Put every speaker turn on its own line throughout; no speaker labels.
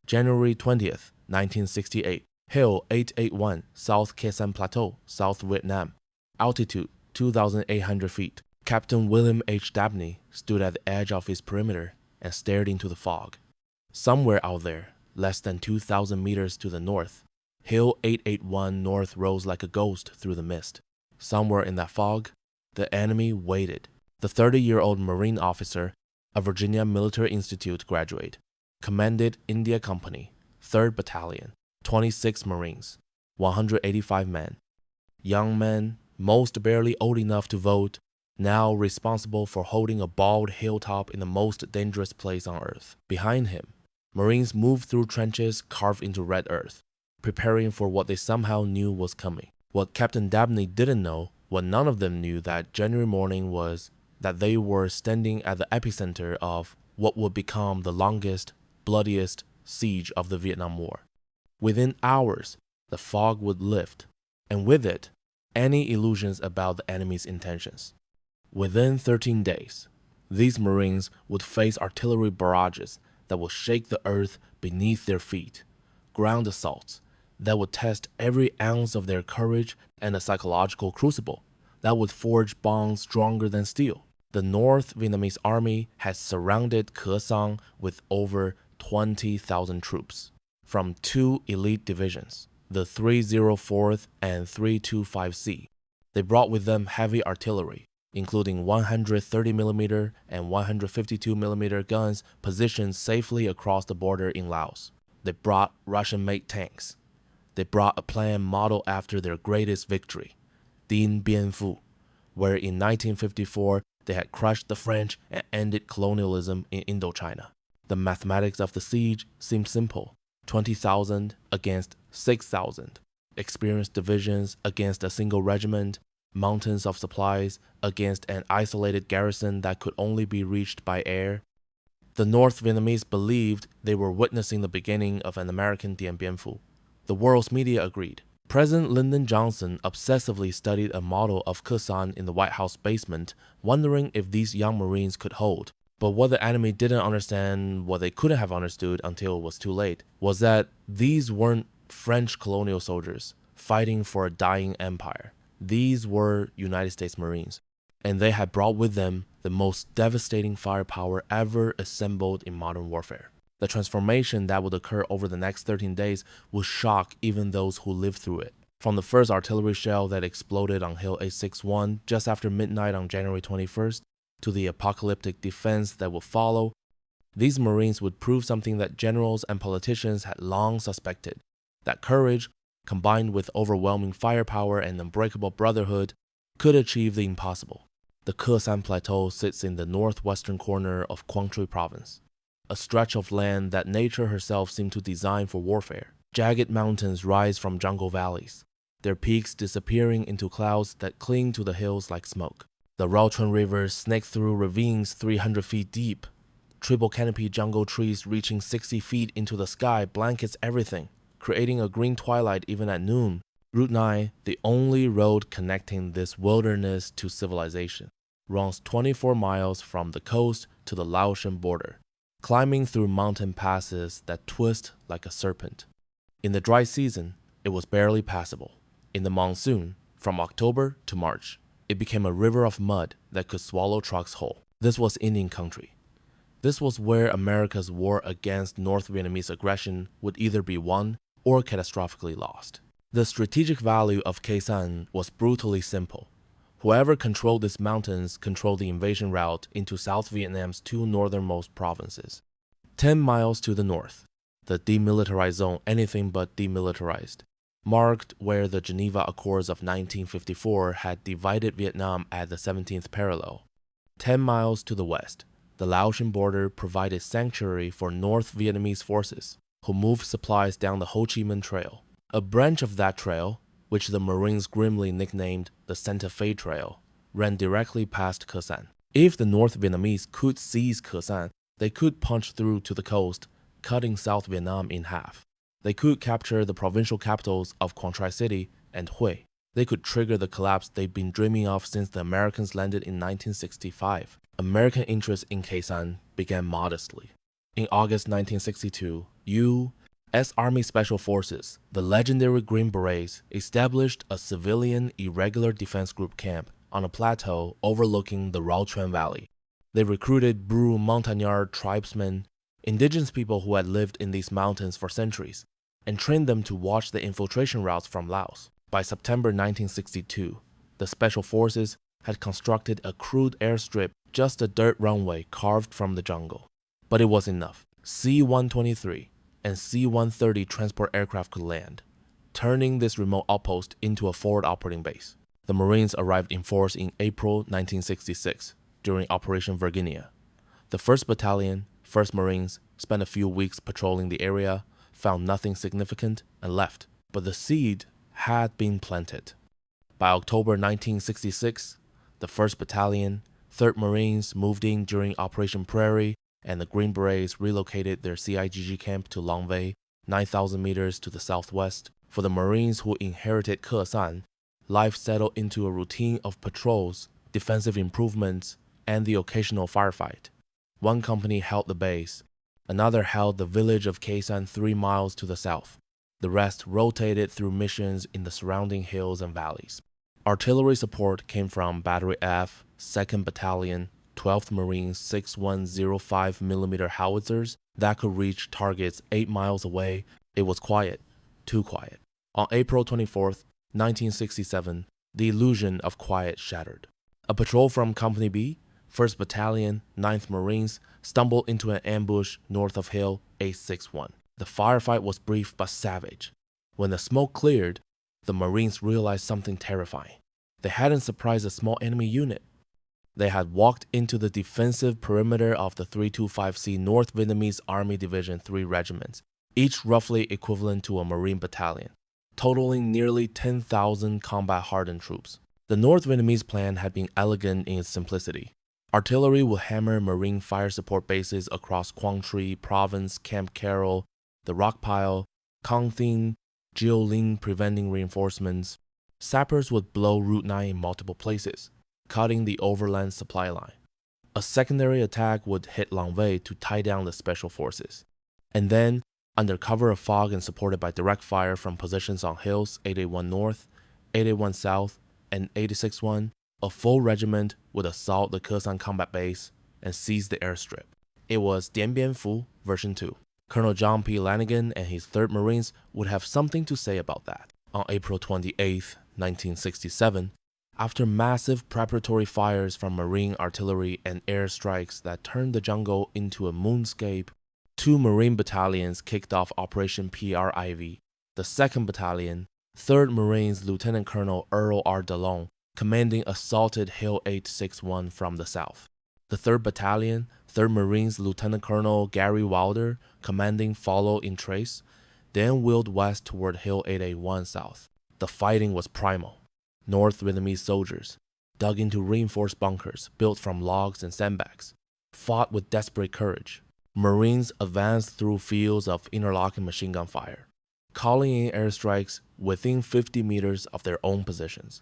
January 20th, 1968. Hill 881, South Khe Sanh Plateau, South Vietnam. Altitude 2,800 feet. Captain William H. Dabney stood at the edge of his perimeter and stared into the fog. Somewhere out there, less than 2,000 meters to the north, Hill 881 North rose like a ghost through the mist. Somewhere in that fog, the enemy waited. The 30-year-old Marine officer, a Virginia Military Institute graduate, commanded India Company, 3rd Battalion, 26 Marines, 185 men. Young men, most barely old enough to vote, now responsible for holding a bald hilltop in the most dangerous place on earth. Behind him, Marines moved through trenches carved into red earth, preparing for what they somehow knew was coming. What Captain Dabney didn't know, what none of them knew that January morning, was that they were standing at the epicenter of what would become the longest, bloodiest siege of the Vietnam War. Within hours, the fog would lift, and with it, any illusions about the enemy's intentions. Within 13 days, these Marines would face artillery barrages that would shake the earth beneath their feet, ground assaults that would test every ounce of their courage, and a psychological crucible that would forge bonds stronger than steel. The North Vietnamese Army had surrounded Khe Sanh with over 20,000 troops from 2 elite divisions, the 304th and 325C. They brought with them heavy artillery, including 130mm and 152mm guns positioned safely across the border in Laos. They brought Russian-made tanks. They brought a plan modeled after their greatest victory, Dien Bien Phu, where in 1954 they had crushed the French and ended colonialism in Indochina. The mathematics of the siege seemed simple: 20,000 against 6,000, experienced divisions against a single regiment, mountains of supplies against an isolated garrison that could only be reached by air. The North Vietnamese believed they were witnessing the beginning of an American Dien Bien Phu. The world's media agreed. President Lyndon Johnson obsessively studied a model of Khe Sanh in the White House basement, wondering if these young Marines could hold. But what the enemy didn't understand, what they couldn't have understood until it was too late, was that these weren't French colonial soldiers fighting for a dying empire. These were United States Marines, and they had brought with them the most devastating firepower ever assembled in modern warfare. The transformation that would occur over the next 13 days would shock even those who lived through it. From the first artillery shell that exploded on Hill 861 just after midnight on January 21st, to the apocalyptic defense that would follow, these Marines would prove something that generals and politicians had long suspected: that courage, combined with overwhelming firepower and unbreakable brotherhood, could achieve the impossible. The Khe Sanh Plateau sits in the northwestern corner of Quang Tri Province, a stretch of land that nature herself seemed to design for warfare. Jagged mountains rise from jungle valleys, their peaks disappearing into clouds that cling to the hills like smoke. The Raochun River snakes through ravines 300 feet deep. Triple canopy jungle trees reaching 60 feet into the sky blankets everything, creating a green twilight even at noon. Route 9, the only road connecting this wilderness to civilization, runs 24 miles from the coast to the Laotian border, climbing through mountain passes that twist like a serpent. In the dry season, it was barely passable. In the monsoon, from October to March, it became a river of mud that could swallow trucks whole. This was Indian country. This was where America's war against North Vietnamese aggression would either be won or catastrophically lost. The strategic value of Khe Sanh was brutally simple. Whoever controlled these mountains controlled the invasion route into South Vietnam's 2 northernmost provinces. 10 miles to the north, the demilitarized zone, anything but demilitarized, marked where the Geneva Accords of 1954 had divided Vietnam at the 17th parallel. 10 miles to the west, the Laotian border provided sanctuary for North Vietnamese forces, who moved supplies down the Ho Chi Minh Trail. A branch of that trail, which the Marines grimly nicknamed the Santa Fe Trail, ran directly past Khe Sanh. If the North Vietnamese could seize Khe Sanh, they could punch through to the coast, cutting South Vietnam in half. They could capture the provincial capitals of Quang Tri City and Hue. They could trigger the collapse they'd been dreaming of since the Americans landed in 1965. American interest in Khe Sanh began modestly. In August 1962, you As Army Special Forces, the legendary Green Berets established a civilian irregular defense group camp on a plateau overlooking the Raochuan Valley. They recruited Bru Montagnard tribesmen, indigenous people who had lived in these mountains for centuries, and trained them to watch the infiltration routes from Laos. By September 1962, the Special Forces had constructed a crude airstrip, just a dirt runway carved from the jungle. But it was enough. C-123 and C-130 transport aircraft could land, turning this remote outpost into a forward operating base. The Marines arrived in force in April 1966 during Operation Virginia. The 1st Battalion, 1st Marines, spent a few weeks patrolling the area, found nothing significant, and left. But the seed had been planted. By October 1966, the 1st Battalion, 3rd Marines moved in during Operation Prairie, and the Green Berets relocated their CIGG camp to Long Vei, 9,000 meters to the southwest. For the Marines who inherited Khe Sanh, life settled into a routine of patrols, defensive improvements, and the occasional firefight. One company held the base, another held the village of Khe Sanh 3 miles to the south. The rest rotated through missions in the surrounding hills and valleys. Artillery support came from Battery F, 2nd Battalion, 12th Marines 6105mm howitzers that could reach targets 8 miles away. It was quiet, too quiet. On April 24, 1967, the illusion of quiet shattered. A patrol from Company B, 1st Battalion, 9th Marines, stumbled into an ambush north of Hill 861. The firefight was brief but savage. When the smoke cleared, the Marines realized something terrifying. They hadn't surprised a small enemy unit. They had walked into the defensive perimeter of the 325C North Vietnamese Army Division 3 regiments, each roughly equivalent to a Marine battalion, totaling nearly 10,000 combat-hardened troops. The North Vietnamese plan had been elegant in its simplicity. Artillery would hammer Marine fire support bases across Quang Tri Province, Camp Carroll, the Rock Pile, Con Thien, Jiu Ling, preventing reinforcements. Sappers would blow Route 9 in multiple places, cutting the overland supply line. A secondary attack would hit Long Vei to tie down the Special Forces. And then, under cover of fog and supported by direct fire from positions on hills 881 North, 881 South, and 861, a full regiment would assault the Khe Sanh combat base and seize the airstrip. It was Dien Bien Phu version 2. Colonel John P. Lanigan and his 3rd Marines would have something to say about that. On April 28, 1967, after massive preparatory fires from Marine artillery and airstrikes that turned the jungle into a moonscape, 2 Marine battalions kicked off Operation PRIV. The 2nd Battalion, 3rd Marines Lieutenant Colonel Earl R. Dallon, commanding assaulted Hill 861 from the south. The 3rd Battalion, 3rd Marines Lieutenant Colonel Gary Wilder, commanding followed in trace, then wheeled west toward Hill 881 south. The fighting was primal. North Vietnamese soldiers, dug into reinforced bunkers built from logs and sandbags, fought with desperate courage. Marines advanced through fields of interlocking machine gun fire, calling in airstrikes within 50 meters of their own positions.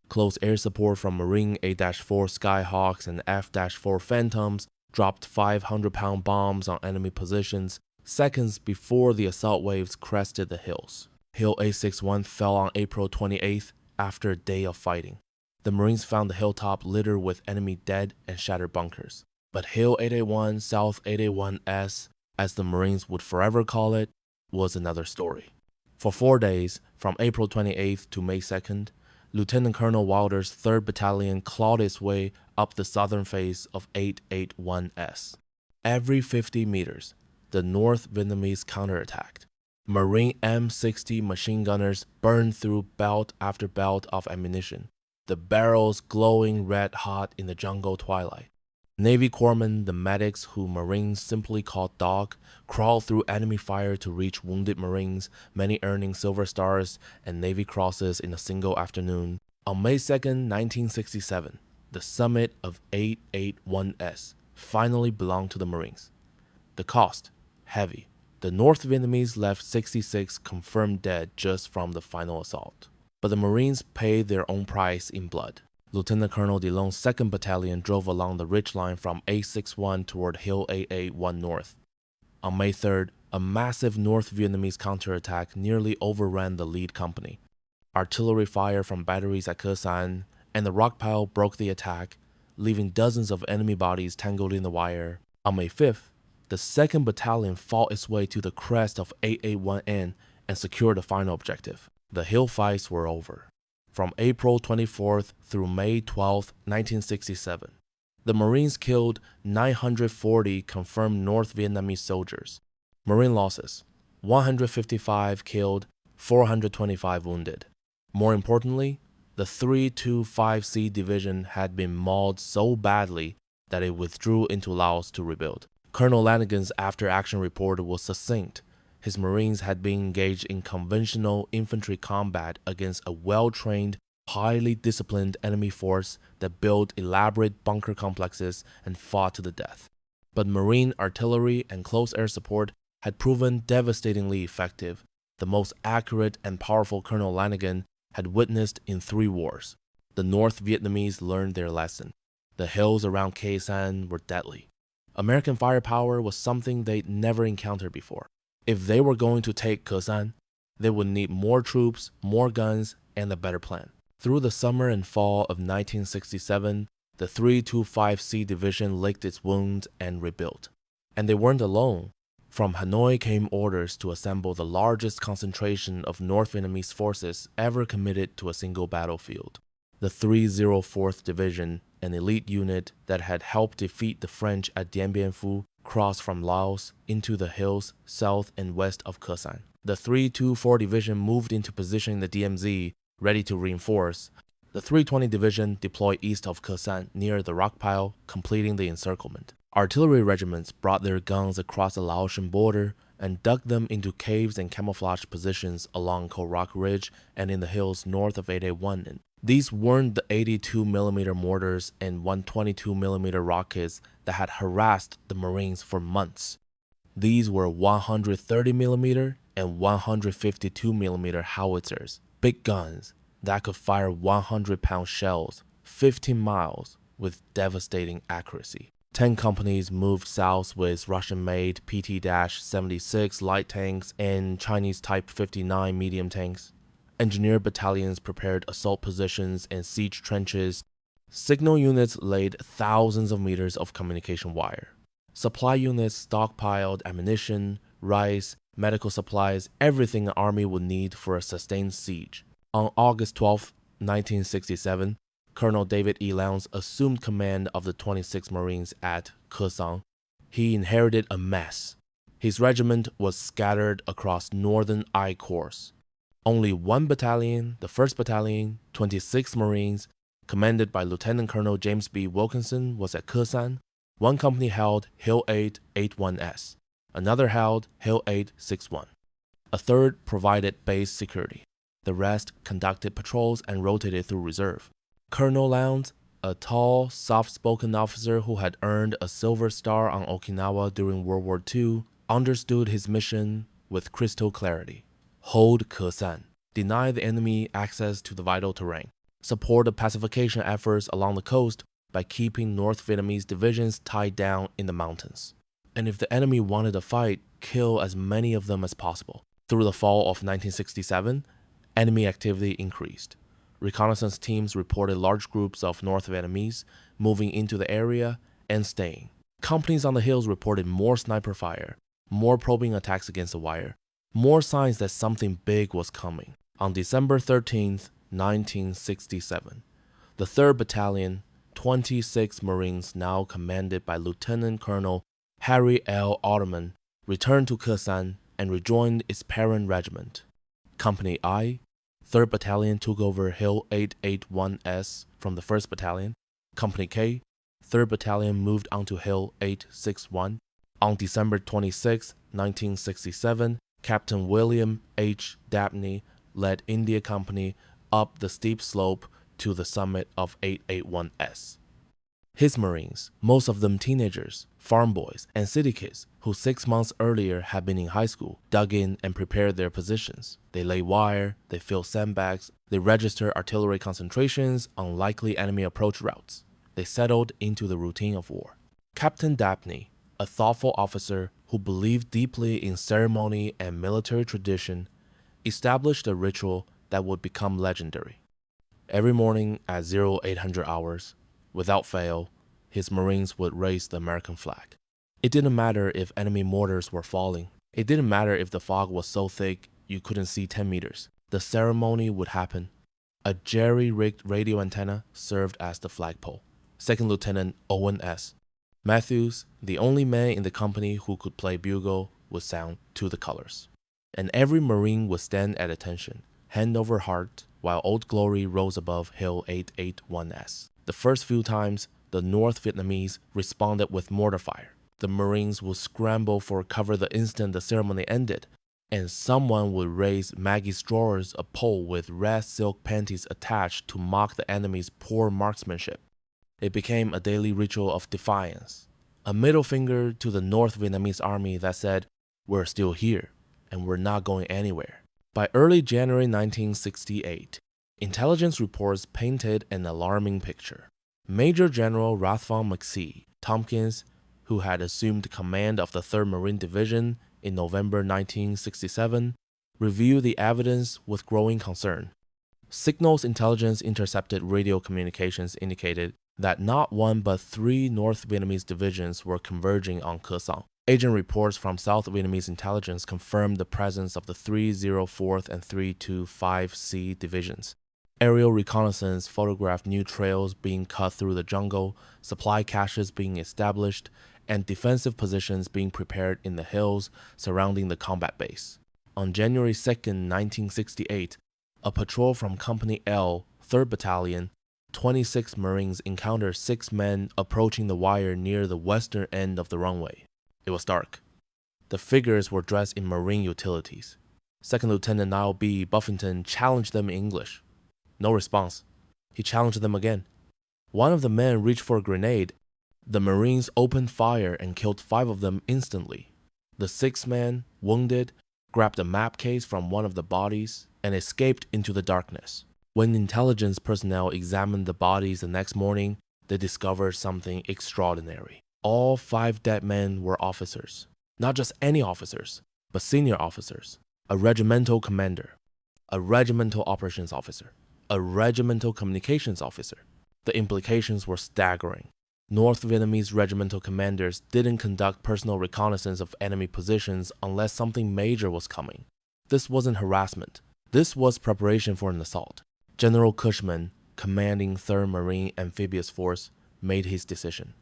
Close air support from Marine A-4 Skyhawks and F-4 Phantoms dropped 500-pound bombs on enemy positions seconds before the assault waves crested the hills. Hill 861 fell on April 28th after a day of fighting. The Marines found the hilltop littered with enemy dead and shattered bunkers. But Hill 881 South 881S, as the Marines would forever call it, was another story. For 4 days, from April 28th to May 2nd, Lieutenant Colonel Wilder's 3rd Battalion clawed its way up the southern face of 881S. Every 50 meters, the North Vietnamese counterattacked. Marine M60 machine gunners burned through belt after belt of ammunition, the barrels glowing red-hot in the jungle twilight. Navy corpsmen, the medics who Marines simply called Dog, crawled through enemy fire to reach wounded Marines, many earning Silver Stars and Navy Crosses in a single afternoon. On May 2, 1967, the summit of 881S finally belonged to the Marines. The cost, heavy. The North Vietnamese left 66 confirmed dead just from the final assault. But the Marines paid their own price in blood. Lieutenant Colonel Dillon's 2nd Battalion drove along the ridgeline from 861 toward Hill 881 North. On May 3rd, A massive North Vietnamese counterattack nearly overran the lead company. Artillery fire from batteries at Khe Sanh and the rock pile broke the attack, leaving dozens of enemy bodies tangled in the wire. On May 5th, the 2nd Battalion fought its way to the crest of 881N and secured the final objective. The hill fights were over. From April 24th through May 12, 1967, the Marines killed 940 confirmed North Vietnamese soldiers. Marine losses: 155 killed, 425 wounded. More importantly, the 325C Division had been mauled so badly that it withdrew into Laos to rebuild. Colonel Lanigan's after-action report was succinct. His Marines had been engaged in conventional infantry combat against a well-trained, highly disciplined enemy force that built elaborate bunker complexes and fought to the death. But Marine artillery and close air support had proven devastatingly effective, the most accurate and powerful Colonel Lanigan had witnessed in 3 wars. The North Vietnamese learned their lesson. The hills around Khe Sanh were deadly. American firepower was something they'd never encountered before. If they were going to take Khe Sanh, they would need more troops, more guns, and a better plan. Through the summer and fall of 1967, the 325C Division licked its wounds and rebuilt. And they weren't alone. From Hanoi came orders to assemble the largest concentration of North Vietnamese forces ever committed to a single battlefield. The 304th Division, an elite unit that had helped defeat the French at Dien Bien Phu, crossed from Laos into the hills south and west of Khe Sanh. The 324 Division moved into position in the DMZ, ready to reinforce. The 320 Division deployed east of Khe Sanh near the rock pile, completing the encirclement. Artillery regiments brought their guns across the Laotian border and dug them into caves and camouflage positions along Khao Rock Ridge and in the hills north of 881. These weren't the 82mm mortars and 122mm rockets that had harassed the Marines for months. These were 130mm and 152mm howitzers, big guns that could fire 100-pound shells 15 miles with devastating accuracy. 10 companies moved south with Russian-made PT-76 light tanks and Chinese Type 59 medium tanks. Engineer battalions prepared assault positions and siege trenches. Signal units laid thousands of meters of communication wire. Supply units stockpiled ammunition, rice, medical supplies, everything an army would need for a sustained siege. On August 12, 1967, Colonel David E. Lowndes assumed command of the 26th Marines at Khe Sanh. He inherited a mess. His regiment was scattered across northern I Corps. Only one battalion, the 1st Battalion, 26th Marines, commanded by Lieutenant Colonel James B. Wilkinson, was at Khe Sanh. One company held Hill 881S. Another held Hill 861. A third provided base security. The rest conducted patrols and rotated through reserve. Colonel Lowndes, a tall, soft-spoken officer who had earned a Silver Star on Okinawa during World War II, understood his mission with crystal clarity. Hold Khe Sanh, deny the enemy access to the vital terrain, support the pacification efforts along the coast by keeping North Vietnamese divisions tied down in the mountains. And if the enemy wanted a fight, kill as many of them as possible. Through the fall of 1967, enemy activity increased. Reconnaissance teams reported large groups of North Vietnamese moving into the area and staying. Companies on the hills reported more sniper fire, more probing attacks against the wire, more signs that something big was coming. On December 13, 1967, the 3rd Battalion, 26 Marines now commanded by Lieutenant Colonel Harry L. Ottoman, returned to Khe Sanh and rejoined its parent regiment. Company I, 3rd Battalion took over Hill 881S from the 1st Battalion. Company K, 3rd Battalion moved onto Hill 861. On December 26, 1967, Captain William H. Dabney led India Company up the steep slope to the summit of 881S. His Marines, most of them teenagers, farm boys, and city kids who 6 months earlier had been in high school, dug in and prepared their positions. They lay wire, they filled sandbags, they registered artillery concentrations on likely enemy approach routes. They settled into the routine of war. Captain Dabney, a thoughtful officer, who believed deeply in ceremony and military tradition, established a ritual that would become legendary. Every morning at 0800 hours, without fail, his Marines would raise the American flag. It didn't matter if enemy mortars were falling. It didn't matter if the fog was so thick you couldn't see 10 meters. The ceremony would happen. A jerry-rigged radio antenna served as the flagpole. Second Lieutenant Owen S. Matthews, the only man in the company who could play bugle, would sound "To the Colors." And every Marine would stand at attention, hand over heart, while Old Glory rose above Hill 881S. The first few times, the North Vietnamese responded with mortar fire. The Marines would scramble for cover the instant the ceremony ended, and someone would raise Maggie's drawers a pole with red silk panties attached to mock the enemy's poor marksmanship. It became a daily ritual of defiance, a middle finger to the North Vietnamese Army that said, "We're still here, and we're not going anywhere." By early January 1968, intelligence reports painted an alarming picture. Major General Rathbone McSee Tompkins, who had assumed command of the 3rd Marine Division in November 1967, reviewed the evidence with growing concern. Signals intelligence intercepted radio communications indicated that not one but 3 North Vietnamese divisions were converging on Khe Sanh. Agent reports from South Vietnamese intelligence confirmed the presence of the 304th and 325C divisions. Aerial reconnaissance photographed new trails being cut through the jungle, supply caches being established, and defensive positions being prepared in the hills surrounding the combat base. On January 2, 1968, a patrol from Company L, 3rd Battalion, 26 Marines encountered 6 men approaching the wire near the western end of the runway. It was dark. The figures were dressed in Marine utilities. Second Lieutenant Niall B. Buffington challenged them in English. No response. He challenged them again. One of the men reached for a grenade. The Marines opened fire and killed 5 of them instantly. The 6th man, wounded, grabbed a map case from one of the bodies and escaped into the darkness. When intelligence personnel examined the bodies the next morning, they discovered something extraordinary. All 5 dead men were officers. Not just any officers, but senior officers. A regimental commander, a regimental operations officer, a regimental communications officer. The implications were staggering. North Vietnamese regimental commanders didn't conduct personal reconnaissance of enemy positions unless something major was coming. This wasn't harassment. This was preparation for an assault. General Cushman, commanding 3rd Marine Amphibious Force, made his decision.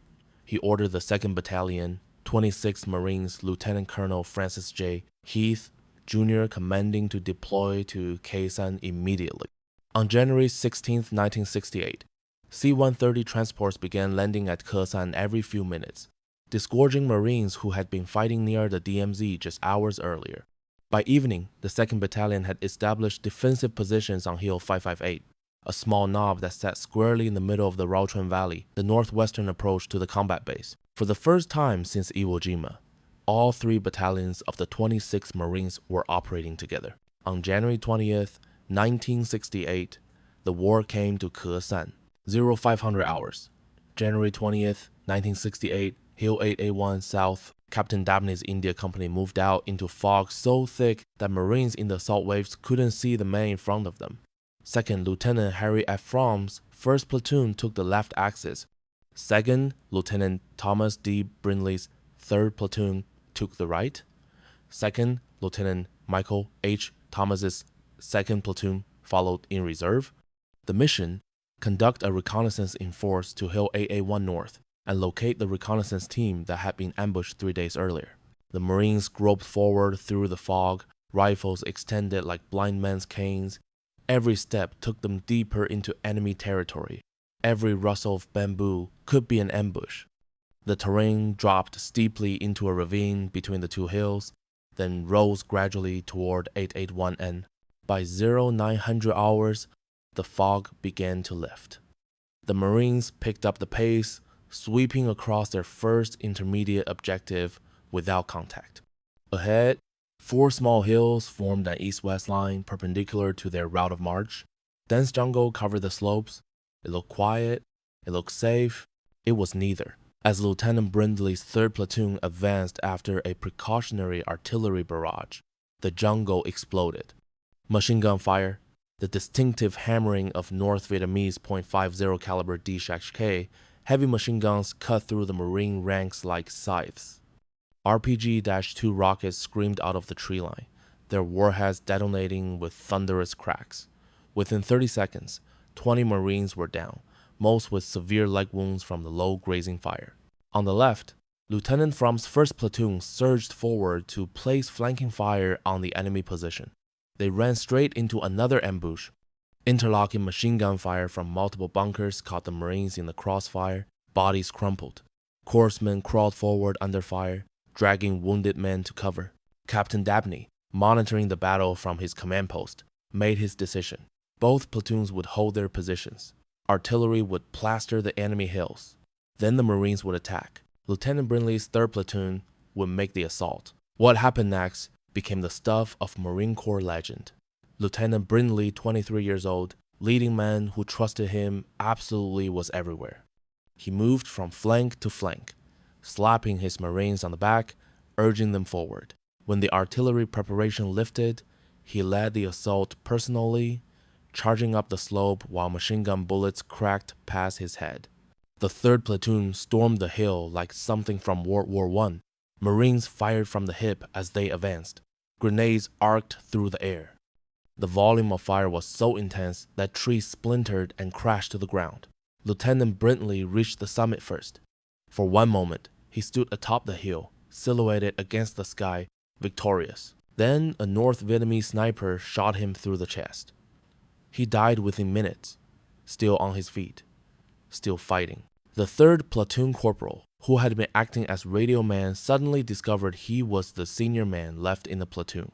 He ordered the 2nd Battalion, 26 Marines, Lieutenant Colonel Francis J. Heath, Jr., commanding to deploy to Khe Sanh immediately. On January 16, 1968, C-130 transports began landing at Khe Sanh every few minutes, disgorging Marines who had been fighting near the DMZ just hours earlier. By evening, the 2nd Battalion had established defensive positions on Hill 558, a small knob that sat squarely in the middle of the Rau Chun Valley, the northwestern approach to the combat base. For the first time since Iwo Jima, all 3 battalions of the 26 Marines were operating together. On January 20th, 1968, the war came to Khe Sanh. 0500 hours. January 20th, 1968, Hill 881 South, Captain Dabney's India Company moved out into fog so thick that Marines in the assault waves couldn't see the man in front of them. 2nd Lieutenant Harry F. Fromm's 1st Platoon took the left axis. 2nd Lieutenant Thomas D. Brindley's 3rd Platoon took the right. 2nd Lieutenant Michael H. Thomas's 2nd Platoon followed in reserve. The mission: conduct a reconnaissance in force to Hill 881 North and locate the reconnaissance team that had been ambushed 3 days earlier. The Marines groped forward through the fog, rifles extended like blind man's canes. Every step took them deeper into enemy territory. Every rustle of bamboo could be an ambush. The terrain dropped steeply into a ravine between the 2 hills, then rose gradually toward 881N. By 0900 hours, the fog began to lift. The Marines picked up the pace, sweeping across their first intermediate objective without contact. Ahead, 4 small hills formed an east-west line perpendicular to their route of march. Dense jungle covered the slopes. It looked quiet. It looked safe. It was neither. As Lieutenant Brindley's 3rd Platoon advanced after a precautionary artillery barrage, the jungle exploded. Machine gun fire, the distinctive hammering of North Vietnamese .50 caliber D-K, heavy machine guns cut through the Marine ranks like scythes. RPG-2 rockets screamed out of the tree line, their warheads detonating with thunderous cracks. Within 30 seconds, 20 Marines were down, most with severe leg wounds from the low grazing fire. On the left, Lieutenant Fromm's 1st Platoon surged forward to place flanking fire on the enemy position. They ran straight into another ambush. Interlocking machine gun fire from multiple bunkers caught the Marines in the crossfire. Bodies crumpled. Corpsmen crawled forward under fire, dragging wounded men to cover. Captain Dabney, monitoring the battle from his command post, made his decision. Both platoons would hold their positions. Artillery would plaster the enemy hills. Then the Marines would attack. Lieutenant Brindley's 3rd Platoon would make the assault. What happened next became the stuff of Marine Corps legend. Lieutenant Brindley, 23 years old, leading man who trusted him absolutely was everywhere. He moved from flank to flank, slapping his Marines on the back, urging them forward. When the artillery preparation lifted, he led the assault personally, charging up the slope while machine gun bullets cracked past his head. The 3rd Platoon stormed the hill like something from World War I. Marines fired from the hip as they advanced. Grenades arced through the air. The volume of fire was so intense that trees splintered and crashed to the ground. Lieutenant Brindley reached the summit first. For one moment, he stood atop the hill, silhouetted against the sky, victorious. Then a North Vietnamese sniper shot him through the chest. He died within minutes, still on his feet, still fighting. The 3rd Platoon Corporal, who had been acting as radio man, suddenly discovered he was the senior man left in the platoon.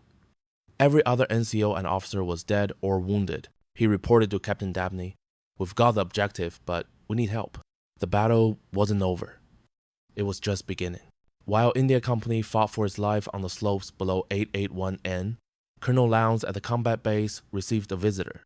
Every other NCO and officer was dead or wounded. He reported to Captain Dabney, "We've got the objective, but we need help." The battle wasn't over. It was just beginning. While India Company fought for its life on the slopes below 881N, Colonel Lowndes at the combat base received a visitor.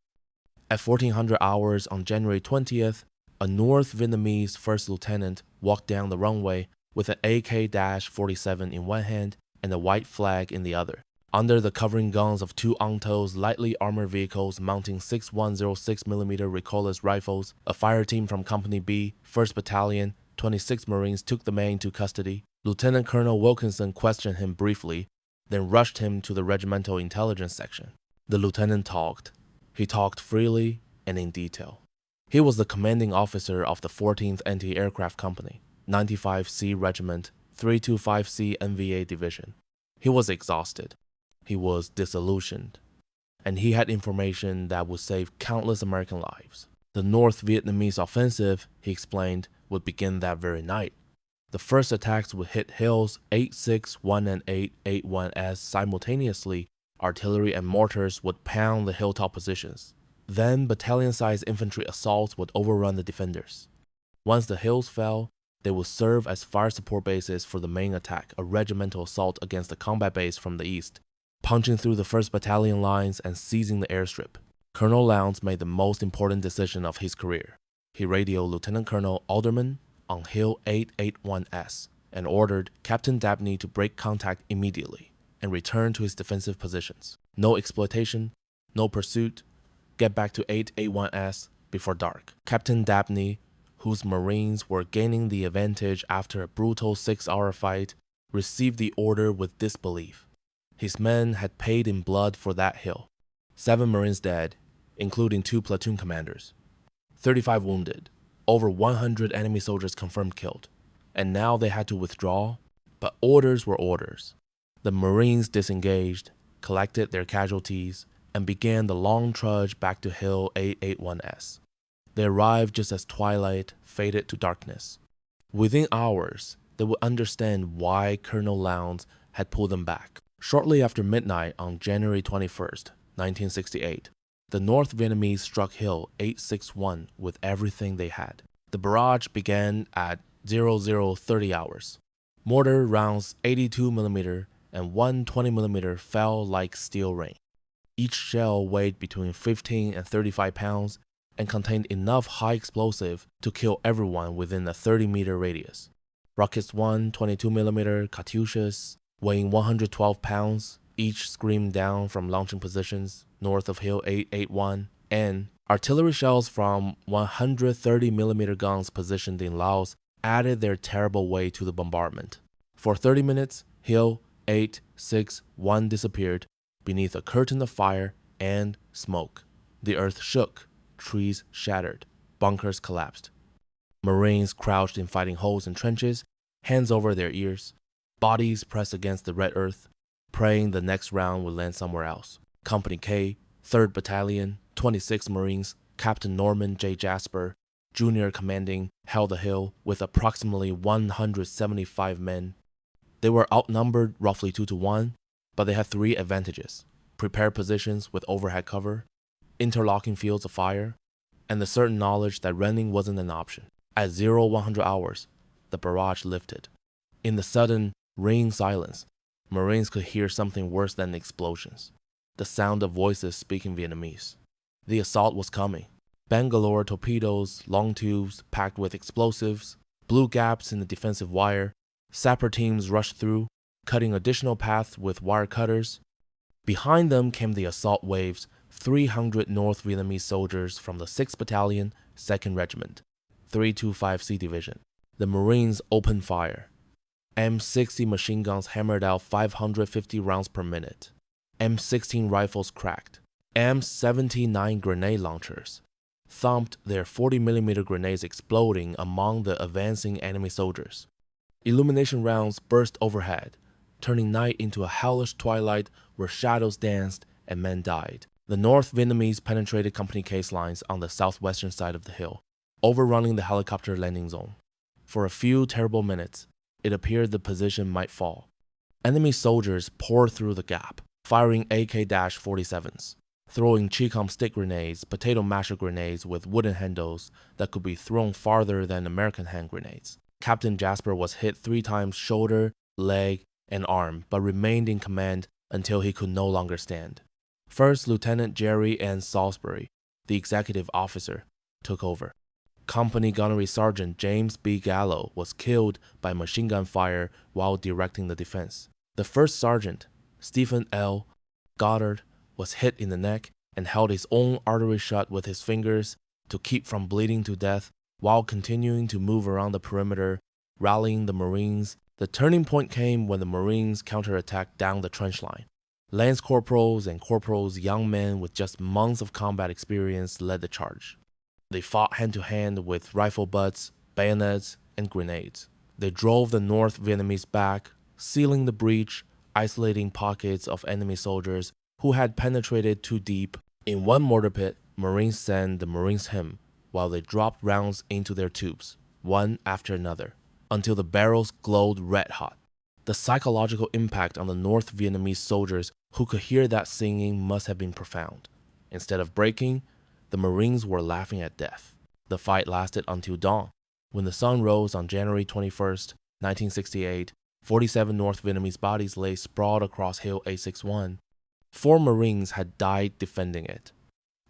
At 1400 hours on January 20th, a North Vietnamese 1st Lieutenant walked down the runway with an AK-47 in one hand and a white flag in the other. Under the covering guns of 2 untold lightly armored vehicles mounting 6 106mm recoilless rifles, a fire team from Company B, 1st Battalion, 26 Marines took the man into custody. Lieutenant Colonel Wilkinson questioned him briefly, then rushed him to the regimental intelligence section. The lieutenant talked. He talked freely and in detail. He was the commanding officer of the 14th Anti-Aircraft Company, 95C Regiment, 325C NVA Division. He was exhausted. He was disillusioned. And he had information that would save countless American lives. The North Vietnamese offensive, he explained, would begin that very night. The first attacks would hit hills 861 and 881S simultaneously. Artillery and mortars would pound the hilltop positions. Then battalion-sized infantry assaults would overrun the defenders. Once the hills fell, they would serve as fire support bases for the main attack, a regimental assault against the combat base from the east, punching through the 1st Battalion lines and seizing the airstrip. Colonel Lowndes made the most important decision of his career. He radioed Lieutenant Colonel Alderman on Hill 881S and ordered Captain Dabney to break contact immediately and return to his defensive positions. No exploitation, no pursuit. Get back to 881S before dark. Captain Dabney, whose Marines were gaining the advantage after a brutal 6-hour fight, received the order with disbelief. His men had paid in blood for that hill. 7 Marines dead, including 2 platoon commanders. 35 wounded. Over 100 enemy soldiers confirmed killed. And now they had to withdraw, but orders were orders. The Marines disengaged, collected their casualties, and began the long trudge back to Hill 881S. They arrived just as twilight faded to darkness. Within hours, they would understand why Colonel Lowndes had pulled them back. Shortly after midnight on January 21st, 1968, the North Vietnamese struck Hill 861 with everything they had. The barrage began at 0030 hours. Mortar rounds 82mm and 120mm fell like steel rain. Each shell weighed between 15 and 35 pounds and contained enough high explosive to kill everyone within a 30-meter radius. Rockets 1 22mm Katyushas, weighing 112 pounds, each screamed down from launching positions north of Hill 881, and artillery shells from 130mm guns positioned in Laos added their terrible weight to the bombardment. For 30 minutes, Hill 861 disappeared beneath a curtain of fire and smoke. The earth shook, trees shattered, bunkers collapsed. Marines crouched in fighting holes and trenches, hands over their ears, bodies pressed against the red earth, praying the next round would land somewhere else. Company K, 3rd Battalion, 26 Marines, Captain Norman J. Jasper, Jr. commanding, held the hill with approximately 175 men. They were outnumbered roughly 2 to 1, but they had 3 advantages: prepared positions with overhead cover, interlocking fields of fire, and the certain knowledge that running wasn't an option. At 0100 hours, the barrage lifted. In the sudden, ringing silence, Marines could hear something worse than explosions: the sound of voices speaking Vietnamese. The assault was coming. Bangalore torpedoes, long tubes packed with explosives, blew gaps in the defensive wire. Sapper teams rushed through, cutting additional paths with wire cutters. Behind them came the assault waves, 300 North Vietnamese soldiers from the 6th Battalion, 2nd Regiment, 325C Division. The Marines opened fire. M60 machine guns hammered out 550 rounds per minute. M16 rifles cracked. M79 grenade launchers thumped, their 40mm grenades exploding among the advancing enemy soldiers. Illumination rounds burst overhead, turning night into a hellish twilight where shadows danced and men died. The North Vietnamese penetrated Company K's lines on the southwestern side of the hill, overrunning the helicopter landing zone. For a few terrible minutes, it appeared the position might fall. Enemy soldiers poured through the gap, firing AK-47s, throwing Chicom stick grenades, potato masher grenades with wooden handles that could be thrown farther than American hand grenades. Captain Jasper was hit 3 times shoulder, leg, and arm, but remained in command until he could no longer stand. First Lieutenant Jerry N. Salisbury, the executive officer, took over. Company Gunnery Sergeant James B. Gallo was killed by machine gun fire while directing the defense. The first sergeant, Stephen L. Goddard, was hit in the neck and held his own artery shut with his fingers to keep from bleeding to death while continuing to move around the perimeter, rallying the Marines. The turning point came when the Marines counterattacked down the trench line. Lance corporals and corporals, young men with just months of combat experience, led the charge. They fought hand-to-hand with rifle butts, bayonets, and grenades. They drove the North Vietnamese back, sealing the breach, isolating pockets of enemy soldiers who had penetrated too deep. In one mortar pit, Marines sang the Marines' hymn while they dropped rounds into their tubes, one after another, until the barrels glowed red-hot. The psychological impact on the North Vietnamese soldiers who could hear that singing must have been profound. Instead of breaking, the Marines were laughing at death. The fight lasted until dawn. When the sun rose on January 21st, 1968, 47 North Vietnamese bodies lay sprawled across Hill 861. 4 Marines had died defending it.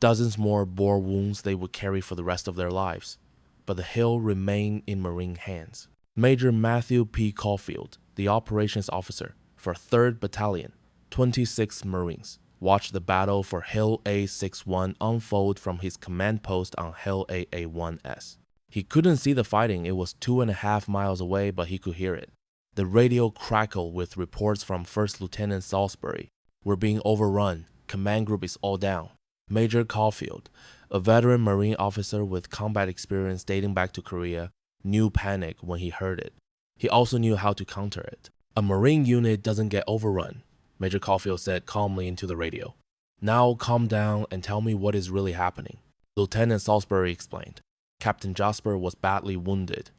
Dozens more bore wounds they would carry for the rest of their lives. But the hill remained in Marine hands. Major Matthew P. Caulfield, the operations officer for 3rd Battalion, 26 Marines, watched the battle for Hill A61 unfold from his command post on Hill AA1S. He couldn't see the fighting, it was 2.5 miles away, but he could hear it. The radio crackled with reports from 1st Lieutenant Salisbury. "We're being overrun. Command group is all down." Major Caulfield, a veteran Marine officer with combat experience dating back to Korea, knew panic when he heard it. He also knew how to counter it. "A Marine unit doesn't get overrun," Major Caulfield said calmly into the radio. "Now calm down and tell me what is really happening." Lieutenant Salisbury explained. Captain Jasper was badly wounded.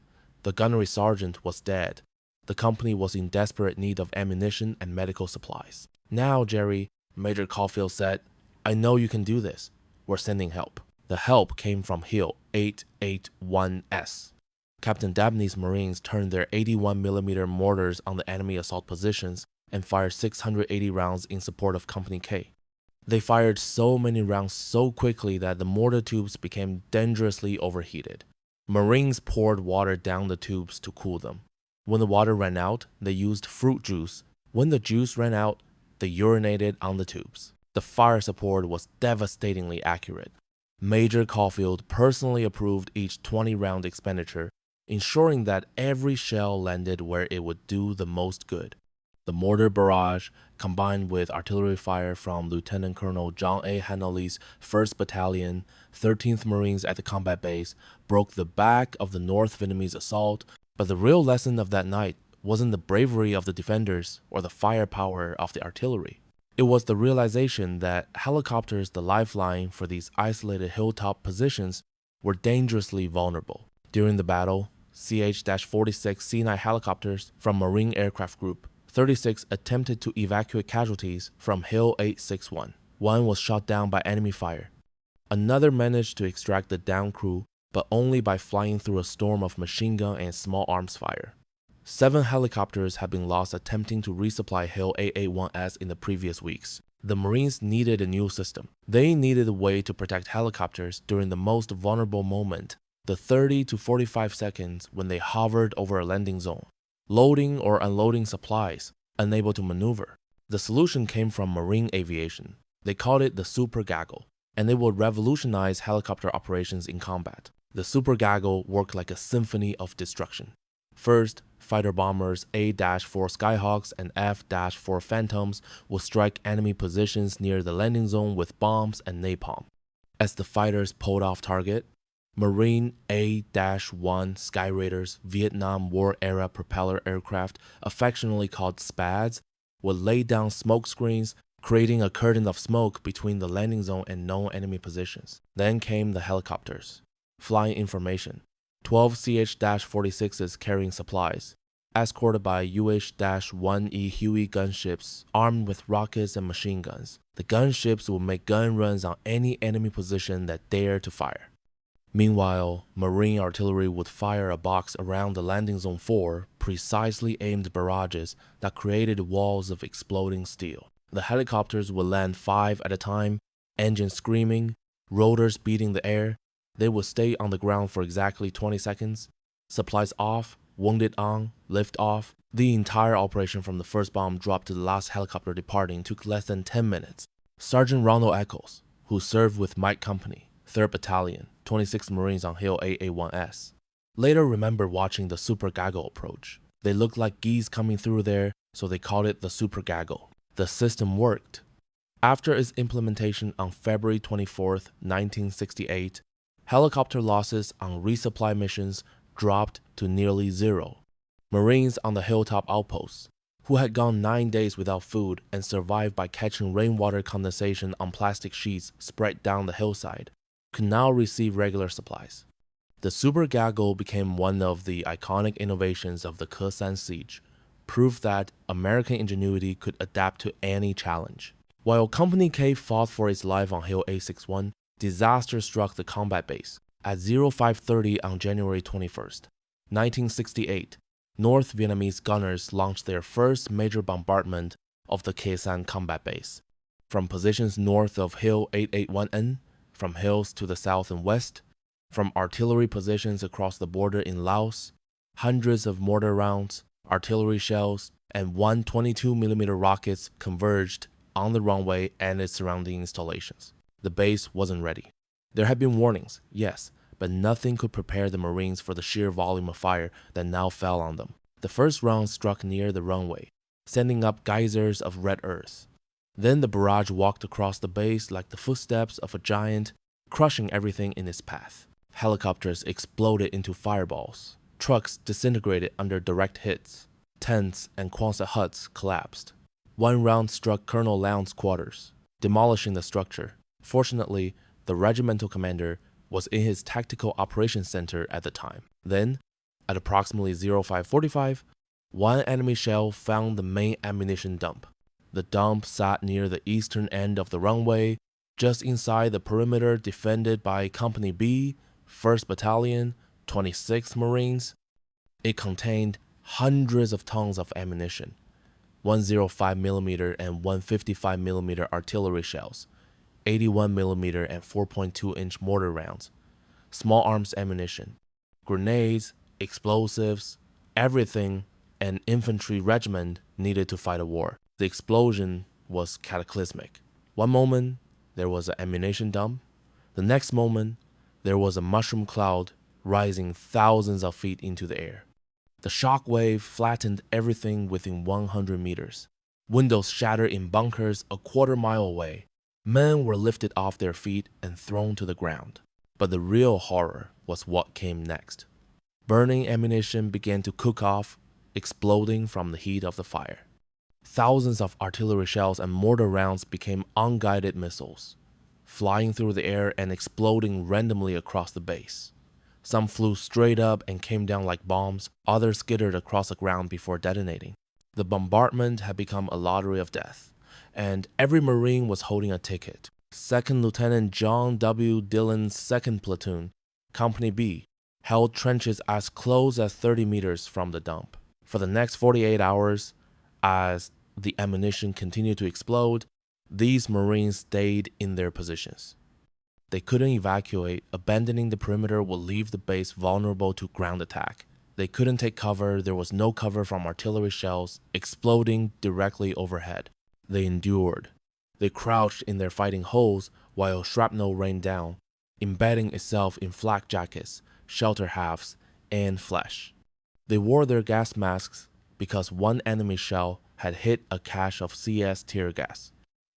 The gunnery sergeant was dead. The company was in desperate need of ammunition and medical supplies. "Now, Jerry," Major Caulfield said, "I know you can do this. We're sending help." The help came from Hill 881S. Captain Dabney's Marines turned their 81mm mortars on the enemy assault positions and fired 680 rounds in support of Company K. They fired so many rounds so quickly that the mortar tubes became dangerously overheated. Marines poured water down the tubes to cool them. When the water ran out, they used fruit juice. When the juice ran out, they urinated on the tubes. The fire support was devastatingly accurate. Major Caulfield personally approved each 20-round expenditure, ensuring that every shell landed where it would do the most good. The mortar barrage, combined with artillery fire from Lieutenant Colonel John A. Hanley's 1st Battalion, 13th Marines at the combat base, broke the back of the North Vietnamese assault, but the real lesson of that night wasn't the bravery of the defenders or the firepower of the artillery. It was the realization that helicopters, the lifeline for these isolated hilltop positions, were dangerously vulnerable. During the battle, CH-46 C-9 helicopters from Marine Aircraft Group 36 attempted to evacuate casualties from Hill 861. One was shot down by enemy fire. Another managed to extract the downed crew, but only by flying through a storm of machine gun and small arms fire. 7 helicopters had been lost attempting to resupply Hill 881S in the previous weeks. The Marines needed a new system. They needed a way to protect helicopters during the most vulnerable moment, the 30 to 45 seconds when they hovered over a landing zone, loading or unloading supplies, unable to maneuver. The solution came from Marine aviation. They called it the Super Gaggle, and it would revolutionize helicopter operations in combat. The Super Gaggle worked like a symphony of destruction. First, fighter bombers A-4 Skyhawks and F-4 Phantoms would strike enemy positions near the landing zone with bombs and napalm. As the fighters pulled off target, Marine A-1 Skyraiders, Vietnam War-era propeller aircraft, affectionately called SPADs, would lay down smoke screens, creating a curtain of smoke between the landing zone and known enemy positions. Then came the helicopters, flying information. 12 CH-46s carrying supplies, escorted by UH-1E Huey gunships armed with rockets and machine guns. The gunships would make gun runs on any enemy position that dared to fire. Meanwhile, Marine artillery would fire a box around the landing zone 4, precisely aimed barrages that created walls of exploding steel. The helicopters would land 5 at a time, engines screaming, rotors beating the air. They would stay on the ground for exactly 20 seconds. Supplies off, wounded on, lift off. The entire operation from the first bomb drop to the last helicopter departing took less than 10 minutes. Sergeant Ronald Eccles, who served with Mike Company, 3rd Battalion, 26th Marines on Hill 881S, later remembered watching the Super Gaggle approach. They looked like geese coming through there, so they called it the Super Gaggle. The system worked. After its implementation on February 24, 1968, helicopter losses on resupply missions dropped to nearly 0. Marines on the hilltop outposts, who had gone 9 days without food and survived by catching rainwater condensation on plastic sheets spread down the hillside, could now receive regular supplies. The Super Gaggle became one of the iconic innovations of the Khe Sanh siege, proof that American ingenuity could adapt to any challenge. While Company K fought for its life on Hill 861, disaster struck the combat base. At 0530 on January 21st, 1968, North Vietnamese gunners launched their first major bombardment of the Khe Sanh combat base. From positions north of Hill 881N, from hills to the south and west, from artillery positions across the border in Laos, hundreds of mortar rounds, artillery shells, and 122mm rockets converged on the runway and its surrounding installations. The base wasn't ready. There had been warnings, yes, but nothing could prepare the Marines for the sheer volume of fire that now fell on them. The first round struck near the runway, sending up geysers of red earth. Then the barrage walked across the base like the footsteps of a giant, crushing everything in its path. Helicopters exploded into fireballs. Trucks disintegrated under direct hits. Tents and Quonset huts collapsed. One round struck Colonel Lowndes' quarters, demolishing the structure. Fortunately, the regimental commander was in his tactical operations center at the time. Then, at approximately 0545, one enemy shell found the main ammunition dump. The dump sat near the eastern end of the runway, just inside the perimeter defended by Company B, 1st Battalion, 26th Marines. It contained hundreds of tons of ammunition, 105mm and 155mm artillery shells, 81mm and 4.2-inch mortar rounds, small arms ammunition, grenades, explosives, everything an infantry regiment needed to fight a war. The explosion was cataclysmic. One moment, there was an ammunition dump. The next moment, there was a mushroom cloud rising thousands of feet into the air. The shock wave flattened everything within 100 meters. Windows shattered in bunkers a quarter-mile away. Men were lifted off their feet and thrown to the ground. But the real horror was what came next. Burning ammunition began to cook off, exploding from the heat of the fire. Thousands of artillery shells and mortar rounds became unguided missiles, flying through the air and exploding randomly across the base. Some flew straight up and came down like bombs, others skittered across the ground before detonating. The bombardment had become a lottery of death, and every Marine was holding a ticket. 2nd Lieutenant John W. Dillon's 2nd Platoon, Company B, held trenches as close as 30 meters from the dump. For the next 48 hours, as the ammunition continued to explode, these Marines stayed in their positions. They couldn't evacuate. Abandoning the perimeter would leave the base vulnerable to ground attack. They couldn't take cover. There was no cover from artillery shells exploding directly overhead. They endured. They crouched in their fighting holes while shrapnel rained down, embedding itself in flak jackets, shelter halves, and flesh. They wore their gas masks because one enemy shell had hit a cache of CS tear gas,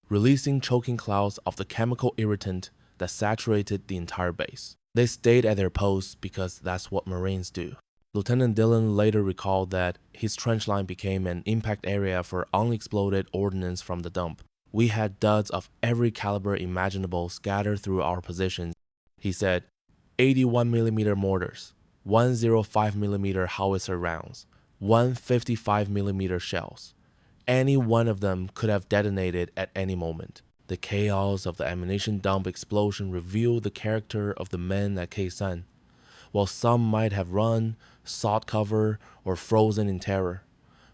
releasing choking clouds of the chemical irritant that saturated the entire base. They stayed at their posts because that's what Marines do. Lieutenant Dillon later recalled that his trench line became an impact area for unexploded ordnance from the dump. We had duds of every caliber imaginable scattered through our positions. He said, 81mm mortars, 105mm howitzer rounds, 155mm shells. Any one of them could have detonated at any moment. The chaos of the ammunition dump explosion revealed the character of the men at Khe Sanh. While some might have run, sought cover, or frozen in terror,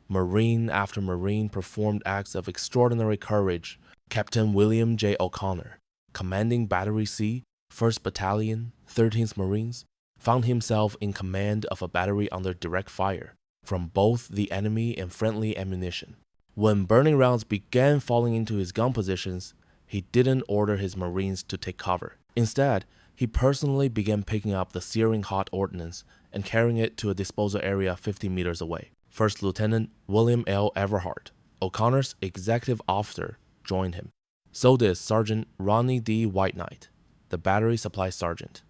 Marine after Marine performed acts of extraordinary courage. Captain William J. O'Connor, commanding Battery C, 1st Battalion, 13th Marines, found himself in command of a battery under direct fire from both the enemy and friendly ammunition. When burning rounds began falling into his gun positions, he didn't order his Marines to take cover. Instead, he personally began picking up the searing hot ordnance and carrying it to a disposal area 50 meters away. 1st Lieutenant William L. Everhart, O'Connor's executive officer, joined him. So did Sergeant Ronnie D. Whiteknight, the battery supply sergeant.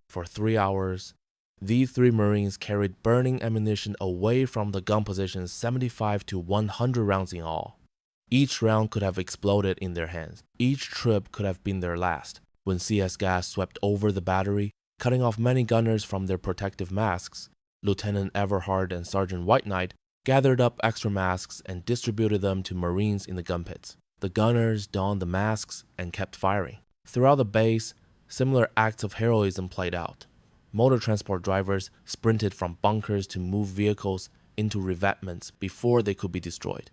For 3 hours, these 3 Marines carried burning ammunition away from the gun positions 75 to 100 rounds in all. Each round could have exploded in their hands. Each trip could have been their last. When CS gas swept over the battery, cutting off many gunners from their protective masks, Lieutenant Everhart and Sergeant Whiteknight gathered up extra masks and distributed them to Marines in the gun pits. The gunners donned the masks and kept firing. Throughout the base, similar acts of heroism played out. Motor transport drivers sprinted from bunkers to move vehicles into revetments before they could be destroyed.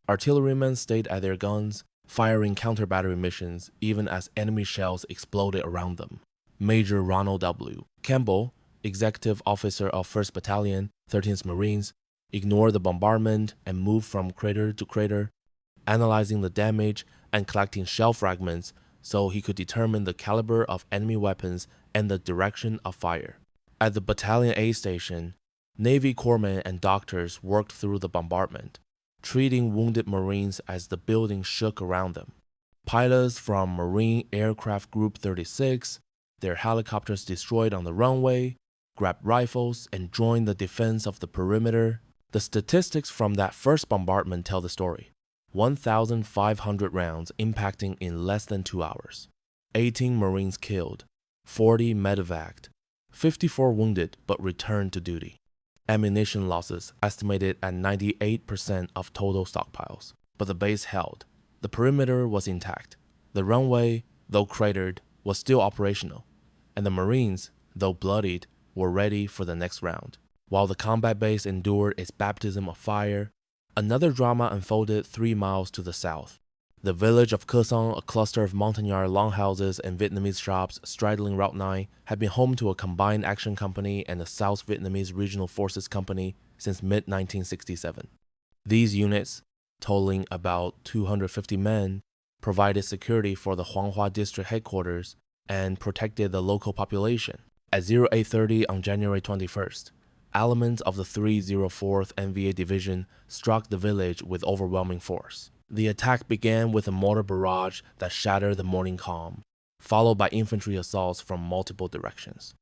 Artillerymen stayed at their guns, firing counter-battery missions even as enemy shells exploded around them. Major Ronald W. Campbell, executive officer of 1st Battalion, 13th Marines, ignored the bombardment and moved from crater to crater, analyzing the damage and collecting shell fragments so he could determine the caliber of enemy weapons and the direction of fire. At the Battalion A station, Navy corpsmen and doctors worked through the bombardment, treating wounded Marines as the building shook around them. Pilots from Marine Aircraft Group 36, their helicopters destroyed on the runway, grabbed rifles and joined the defense of the perimeter. The statistics from that first bombardment tell the story. 1,500 rounds impacting in less than 2 hours. 18 Marines killed, 40 medevaced, 54 wounded but returned to duty. Ammunition losses estimated at 98% of total stockpiles. But the base held. The perimeter was intact. The runway, though cratered, was still operational. And the Marines, though bloodied, were ready for the next round. While the combat base endured its baptism of fire, another drama unfolded 3 miles to the south. The village of Khe Sanh, a cluster of Montagnard longhouses and Vietnamese shops straddling Route 9, had been home to a Combined Action Company and a South Vietnamese Regional Forces Company since mid-1967. These units, totaling about 250 men, provided security for the Huang Hoa District headquarters and protected the local population. At 0830 on January 21st, elements of the 304th NVA Division struck the village with overwhelming force. The attack began with a mortar barrage that shattered the morning calm, followed by infantry assaults from multiple directions.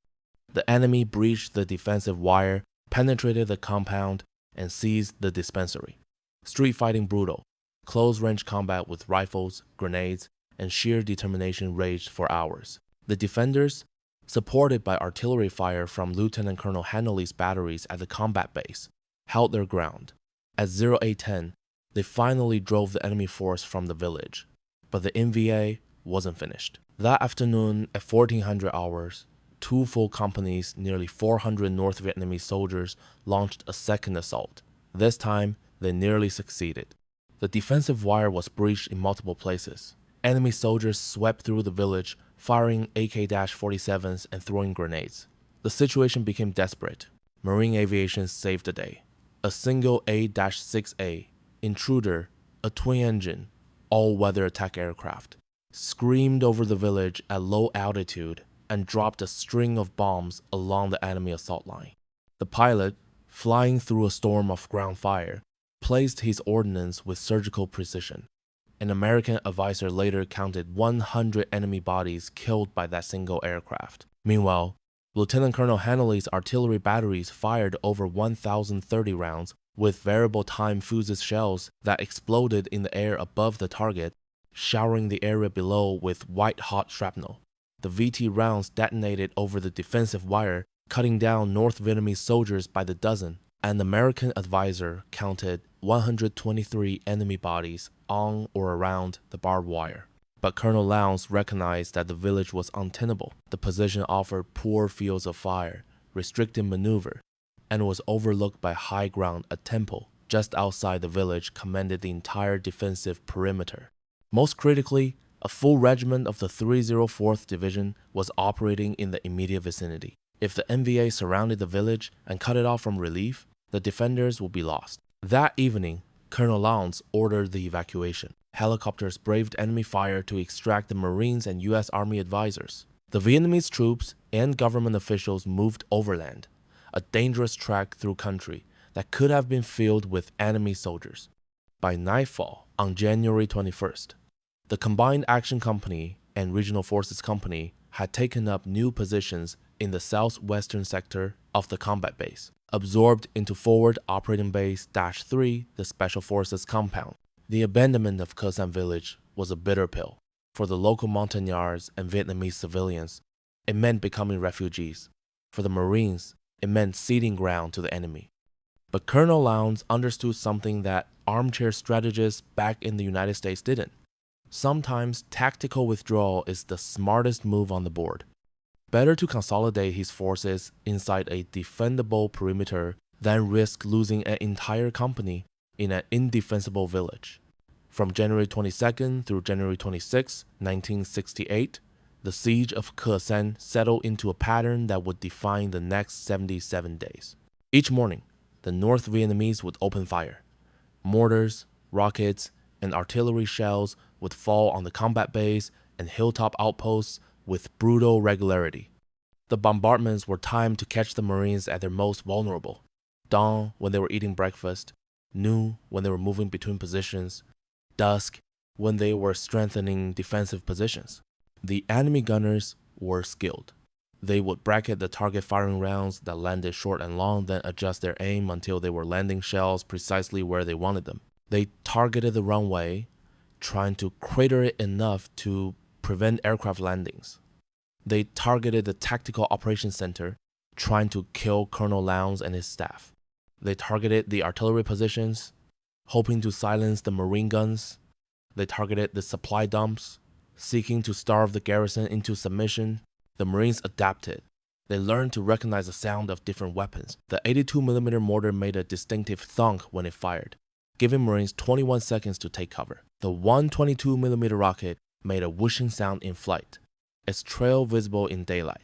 The enemy breached the defensive wire, penetrated the compound, and seized the dispensary. Street fighting brutal, close-range combat with rifles, grenades, and sheer determination raged for hours. The defenders, supported by artillery fire from Lieutenant Colonel Hanley's batteries at the combat base, held their ground. At 0810, they finally drove the enemy force from the village, but the NVA wasn't finished. That afternoon, at 1400 hours, two full companies, nearly 400 North Vietnamese soldiers, launched a second assault. This time, they nearly succeeded. The defensive wire was breached in multiple places. Enemy soldiers swept through the village, firing AK-47s and throwing grenades. The situation became desperate. Marine aviation saved the day. A single A-6A Intruder, a twin-engine, all-weather attack aircraft, screamed over the village at low altitude and dropped a string of bombs along the enemy assault line. The pilot, flying through a storm of ground fire, placed his ordnance with surgical precision. An American advisor later counted 100 enemy bodies killed by that single aircraft. Meanwhile, Lieutenant Colonel Hanley's artillery batteries fired over 1,030 rounds with variable time fuses shells that exploded in the air above the target, showering the area below with white-hot shrapnel. The VT rounds detonated over the defensive wire, cutting down North Vietnamese soldiers by the dozen. An American advisor counted 123 enemy bodies on or around the barbed wire. But Colonel Lowndes recognized that the village was untenable. The position offered poor fields of fire, restricting maneuver, and was overlooked by high ground. A temple just outside the village commanded the entire defensive perimeter. Most critically, a full regiment of the 304th Division was operating in the immediate vicinity. If the NVA surrounded the village and cut it off from relief, the defenders would be lost. That evening, Colonel Lowndes ordered the evacuation. Helicopters braved enemy fire to extract the Marines and U.S. Army advisors. The Vietnamese troops and government officials moved overland, a dangerous trek through country that could have been filled with enemy soldiers. By nightfall, on January 21st, the Combined Action Company and Regional Forces Company had taken up new positions in the southwestern sector of the combat base, absorbed into Forward Operating Base -3, the Special Forces compound. The abandonment of Khe Sanh village was a bitter pill. For the local Montagnards and Vietnamese civilians, it meant becoming refugees. For the Marines, it meant ceding ground to the enemy. But Colonel Lowndes understood something that armchair strategists back in the United States didn't. Sometimes tactical withdrawal is the smartest move on the board. Better to consolidate his forces inside a defendable perimeter than risk losing an entire company in an indefensible village. From January 22nd through January 26, 1968, the siege of Khe Sanh settled into a pattern that would define the next 77 days. Each morning, the North Vietnamese would open fire. Mortars, rockets, and artillery shells would fall on the combat base and hilltop outposts with brutal regularity. The bombardments were timed to catch the Marines at their most vulnerable. Dawn, when they were eating breakfast. Noon, when they were moving between positions. Dusk, when they were strengthening defensive positions. The enemy gunners were skilled. They would bracket the target firing rounds that landed short and long, then adjust their aim until they were landing shells precisely where they wanted them. They targeted the runway, trying to crater it enough to prevent aircraft landings. They targeted the Tactical Operations Center, trying to kill Colonel Lowndes and his staff. They targeted the artillery positions, hoping to silence the Marine guns. They targeted the supply dumps, seeking to starve the garrison into submission. The Marines adapted. They learned to recognize the sound of different weapons. The 82mm mortar made a distinctive thunk when it fired, giving Marines 21 seconds to take cover. The 122mm rocket made a whooshing sound in flight, its trail visible in daylight.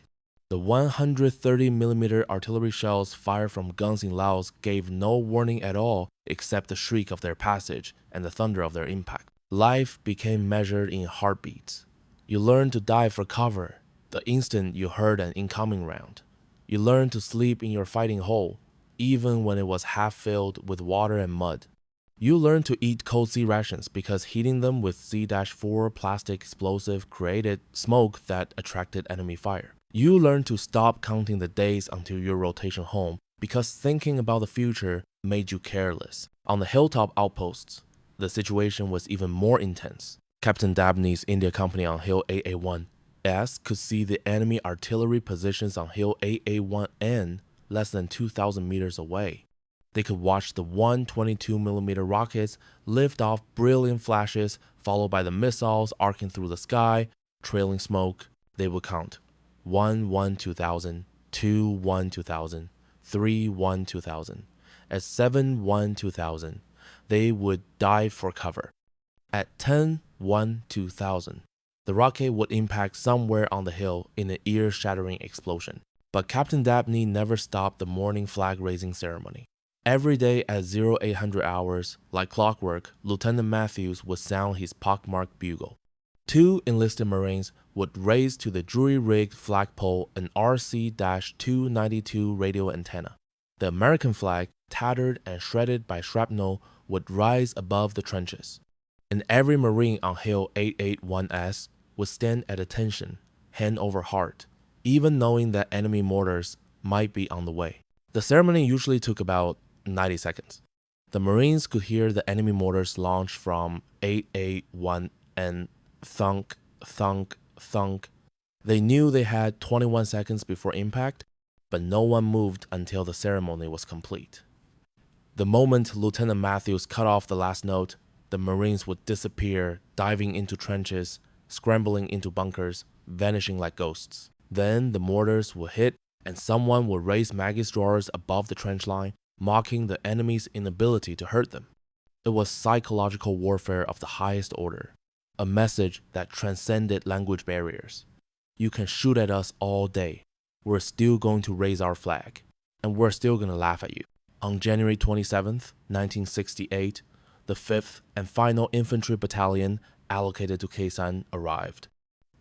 The 130mm artillery shells fired from guns in Laos gave no warning at all except the shriek of their passage and the thunder of their impact. Life became measured in heartbeats. You learned to dive for cover the instant you heard an incoming round. You learned to sleep in your fighting hole, even when it was half filled with water and mud. You learned to eat cold sea rations because heating them with C-4 plastic explosive created smoke that attracted enemy fire. You learned to stop counting the days until your rotation home because thinking about the future made you careless. On the hilltop outposts, the situation was even more intense. Captain Dabney's India Company on Hill 881S could see the enemy artillery positions on Hill 881N less than 2,000 meters away. They could watch the 122mm rockets lift off brilliant flashes, followed by the missiles arcing through the sky, trailing smoke. They would count 1-1-2000, 2-1-2000, 3-1-2000. At 7-1-2000, they would dive for cover. At 10-1-2000, the rocket would impact somewhere on the hill in an ear-shattering explosion. But Captain Dabney never stopped the morning flag-raising ceremony. Every day at 0800 hours, like clockwork, Lieutenant Matthews would sound his pockmarked bugle. 2 enlisted Marines would raise to the jury-rigged flagpole an RC-292 radio antenna. The American flag, tattered and shredded by shrapnel, would rise above the trenches. And every Marine on Hill 881S would stand at attention, hand over heart, even knowing that enemy mortars might be on the way. The ceremony usually took about 90 seconds. The Marines could hear the enemy mortars launch from 881 and thunk, thunk, thunk. They knew they had 21 seconds before impact, but no one moved until the ceremony was complete. The moment Lieutenant Matthews cut off the last note, the Marines would disappear, diving into trenches, scrambling into bunkers, vanishing like ghosts. Then the mortars would hit, and someone would raise Maggie's drawers above the trench line, mocking the enemy's inability to hurt them. It was psychological warfare of the highest order, a message that transcended language barriers. You can shoot at us all day. We're still going to raise our flag, and we're still going to laugh at you. On January 27, 1968, the 5th and final Infantry Battalion allocated to Khe Sanh arrived.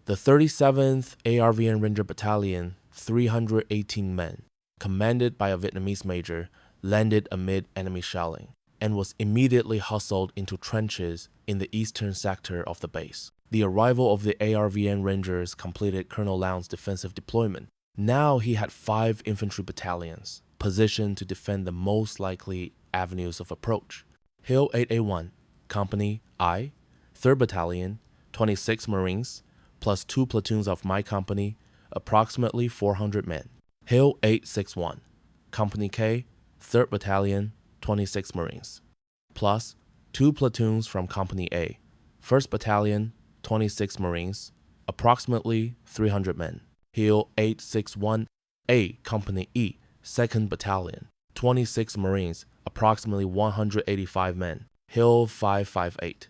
The 37th ARVN Ranger Battalion, 318 men, commanded by a Vietnamese major, landed amid enemy shelling and was immediately hustled into trenches in the eastern sector of the base. The arrival of the ARVN Rangers completed Colonel Lowndes' defensive deployment. Now he had 5 infantry battalions positioned to defend the most likely avenues of approach. Hill 881, Company I, 3rd Battalion, 26 Marines, plus 2 platoons of my company, approximately 400 men. Hill 861, Company K, 3rd Battalion, 26 Marines, plus 2 platoons from Company A, 1st Battalion, 26 Marines, approximately 300 men. Hill 861A, Company E, 2nd Battalion, 26 Marines, approximately 185 men. Hill 558,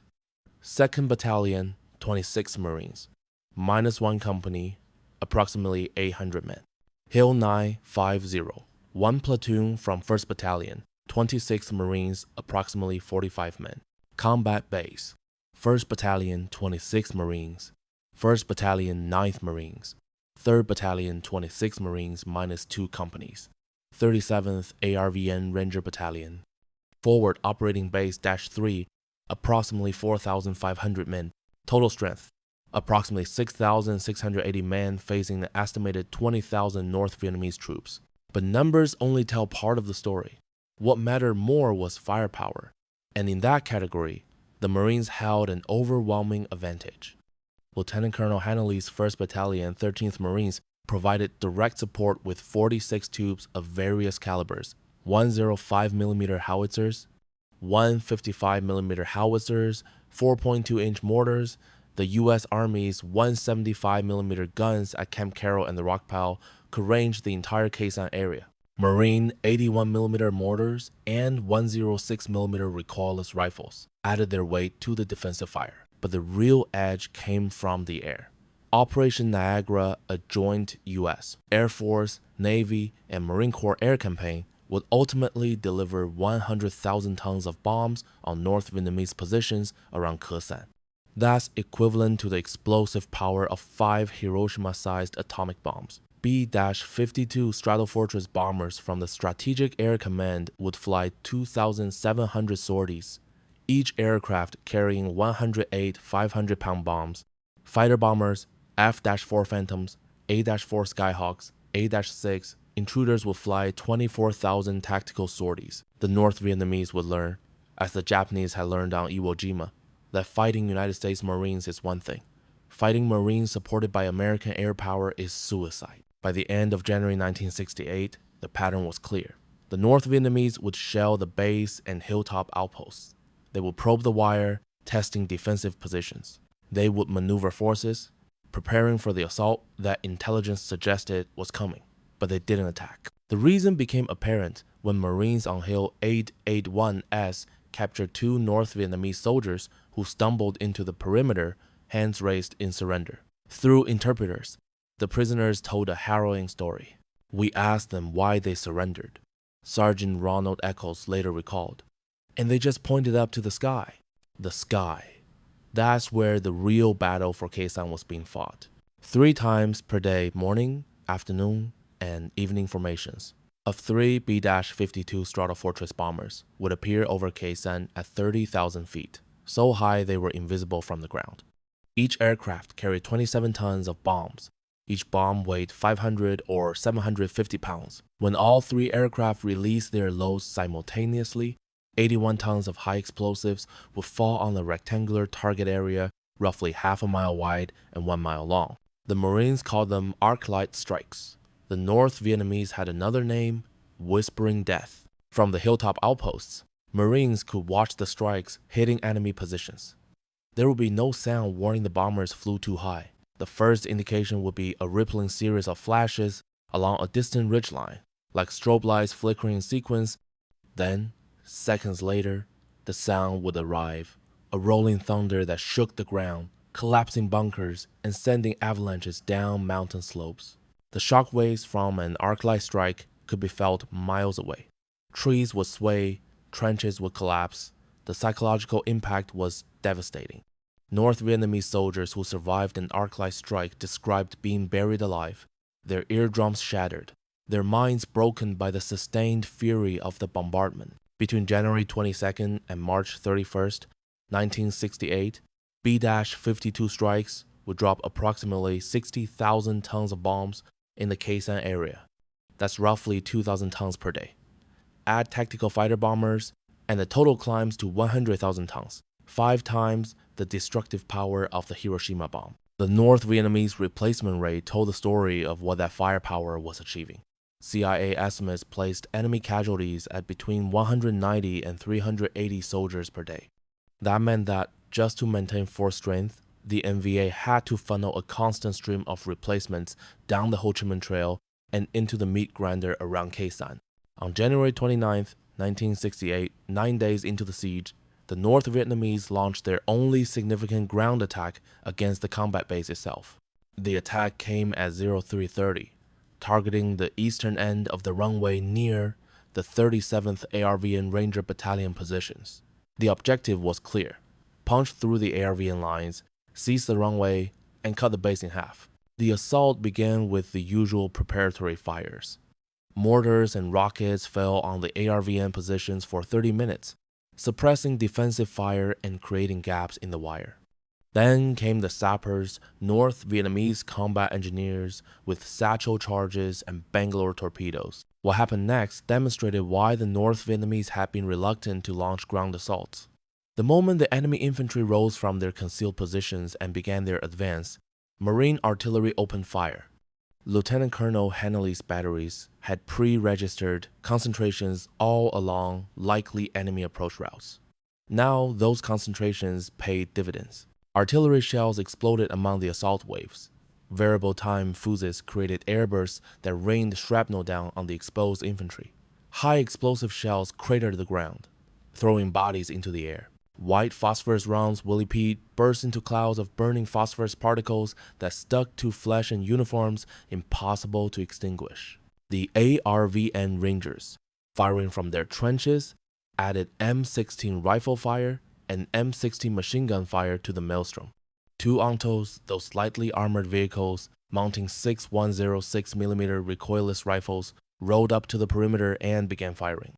2nd Battalion, 26 Marines, minus 1 company, approximately 800 men. Hill 950, 1 platoon from 1st Battalion, 26 Marines, approximately 45 men. Combat Base, 1st Battalion, 26 Marines, 1st Battalion, 9th Marines, 3rd Battalion, 26 Marines minus 2 companies, 37th ARVN Ranger Battalion. Forward Operating Base -3, approximately 4,500 men. Total strength, approximately 6,680 men facing an estimated 20,000 North Vietnamese troops. But numbers only tell part of the story. What mattered more was firepower, and in that category, the Marines held an overwhelming advantage. Lieutenant Colonel Hanley's 1st Battalion, 13th Marines provided direct support with 46 tubes of various calibers, 105mm howitzers, 155mm howitzers, 4.2-inch mortars. The U.S. Army's 175mm guns at Camp Carroll and the Rock Pile could range the entire Khe Sanh area. Marine 81mm mortars and 106mm recoilless rifles added their weight to the defensive fire, but the real edge came from the air. Operation Niagara, a joint U.S., Air Force, Navy, and Marine Corps air campaign, would ultimately deliver 100,000 tons of bombs on North Vietnamese positions around Khe Sanh. That's equivalent to the explosive power of 5 Hiroshima-sized atomic bombs. B-52 Stratofortress bombers from the Strategic Air Command would fly 2,700 sorties, each aircraft carrying 108 500-pound bombs. Fighter bombers, F-4 Phantoms, A-4 Skyhawks, A-6 intruders would fly 24,000 tactical sorties. The North Vietnamese would learn, as the Japanese had learned on Iwo Jima, that fighting United States Marines is one thing. Fighting Marines supported by American air power is suicide. By the end of January 1968, the pattern was clear. The North Vietnamese would shell the base and hilltop outposts. They would probe the wire, testing defensive positions. They would maneuver forces, preparing for the assault that intelligence suggested was coming, but they didn't attack. The reason became apparent when Marines on Hill 881S captured 2 North Vietnamese soldiers who stumbled into the perimeter, hands raised in surrender. Through interpreters, the prisoners told a harrowing story. We asked them why they surrendered, Sergeant Ronald Eccles later recalled, and they just pointed up to the sky. The sky. That's where the real battle for Khe Sanh was being fought. 3 times per day, morning, afternoon, and evening formations of 3 B-52 Stratofortress bombers would appear over Khe Sanh at 30,000 feet, so high they were invisible from the ground. Each aircraft carried 27 tons of bombs. Each bomb weighed 500 or 750 pounds. When all 3 aircraft released their loads simultaneously, 81 tons of high explosives would fall on the rectangular target area, roughly half a mile wide and 1 mile long. The Marines called them arc-light strikes. The North Vietnamese had another name, Whispering Death. From the hilltop outposts, Marines could watch the strikes hitting enemy positions. There would be no sound warning the bombers flew too high. The first indication would be a rippling series of flashes along a distant ridgeline, like strobe lights flickering in sequence. Then, seconds later, the sound would arrive, a rolling thunder that shook the ground, collapsing bunkers and sending avalanches down mountain slopes. The shockwaves from an arc-light strike could be felt miles away. Trees would sway, trenches would collapse. The psychological impact was devastating. North Vietnamese soldiers who survived an arc-light strike described being buried alive, their eardrums shattered, their minds broken by the sustained fury of the bombardment. Between January 22nd and March 31st, 1968, B-52 strikes would drop approximately 60,000 tons of bombs in the Khe Sanh area. That's roughly 2,000 tons per day. Add tactical fighter bombers, and the total climbs to 100,000 tons, 5 times the destructive power of the Hiroshima bomb. The North Vietnamese replacement rate told the story of what that firepower was achieving. CIA estimates placed enemy casualties at between 190 and 380 soldiers per day. That meant that, just to maintain force strength, the NVA had to funnel a constant stream of replacements down the Ho Chi Minh Trail and into the meat grinder around Khe Sanh. On January 29, 1968, 9 days into the siege, the North Vietnamese launched their only significant ground attack against the combat base itself. The attack came at 0330, targeting the eastern end of the runway near the 37th ARVN Ranger Battalion positions. The objective was clear: punch through the ARVN lines, seize the runway, and cut the base in half. The assault began with the usual preparatory fires. Mortars and rockets fell on the ARVN positions for 30 minutes, suppressing defensive fire and creating gaps in the wire. Then came the sappers, North Vietnamese combat engineers with satchel charges and Bangalore torpedoes. What happened next demonstrated why the North Vietnamese had been reluctant to launch ground assaults. The moment the enemy infantry rose from their concealed positions and began their advance, Marine artillery opened fire. Lieutenant Colonel Henley's batteries had pre-registered concentrations all along likely enemy approach routes. Now those concentrations paid dividends. Artillery shells exploded among the assault waves. Variable time fuses created airbursts that rained shrapnel down on the exposed infantry. High explosive shells cratered the ground, throwing bodies into the air. White phosphorus rounds Willie Pete burst into clouds of burning phosphorus particles that stuck to flesh and uniforms impossible to extinguish. The ARVN Rangers, firing from their trenches, added M16 rifle fire and M16 machine gun fire to the maelstrom. Two Untolds, those slightly armored vehicles mounting 6 106mm recoilless rifles, rolled up to the perimeter and began firing.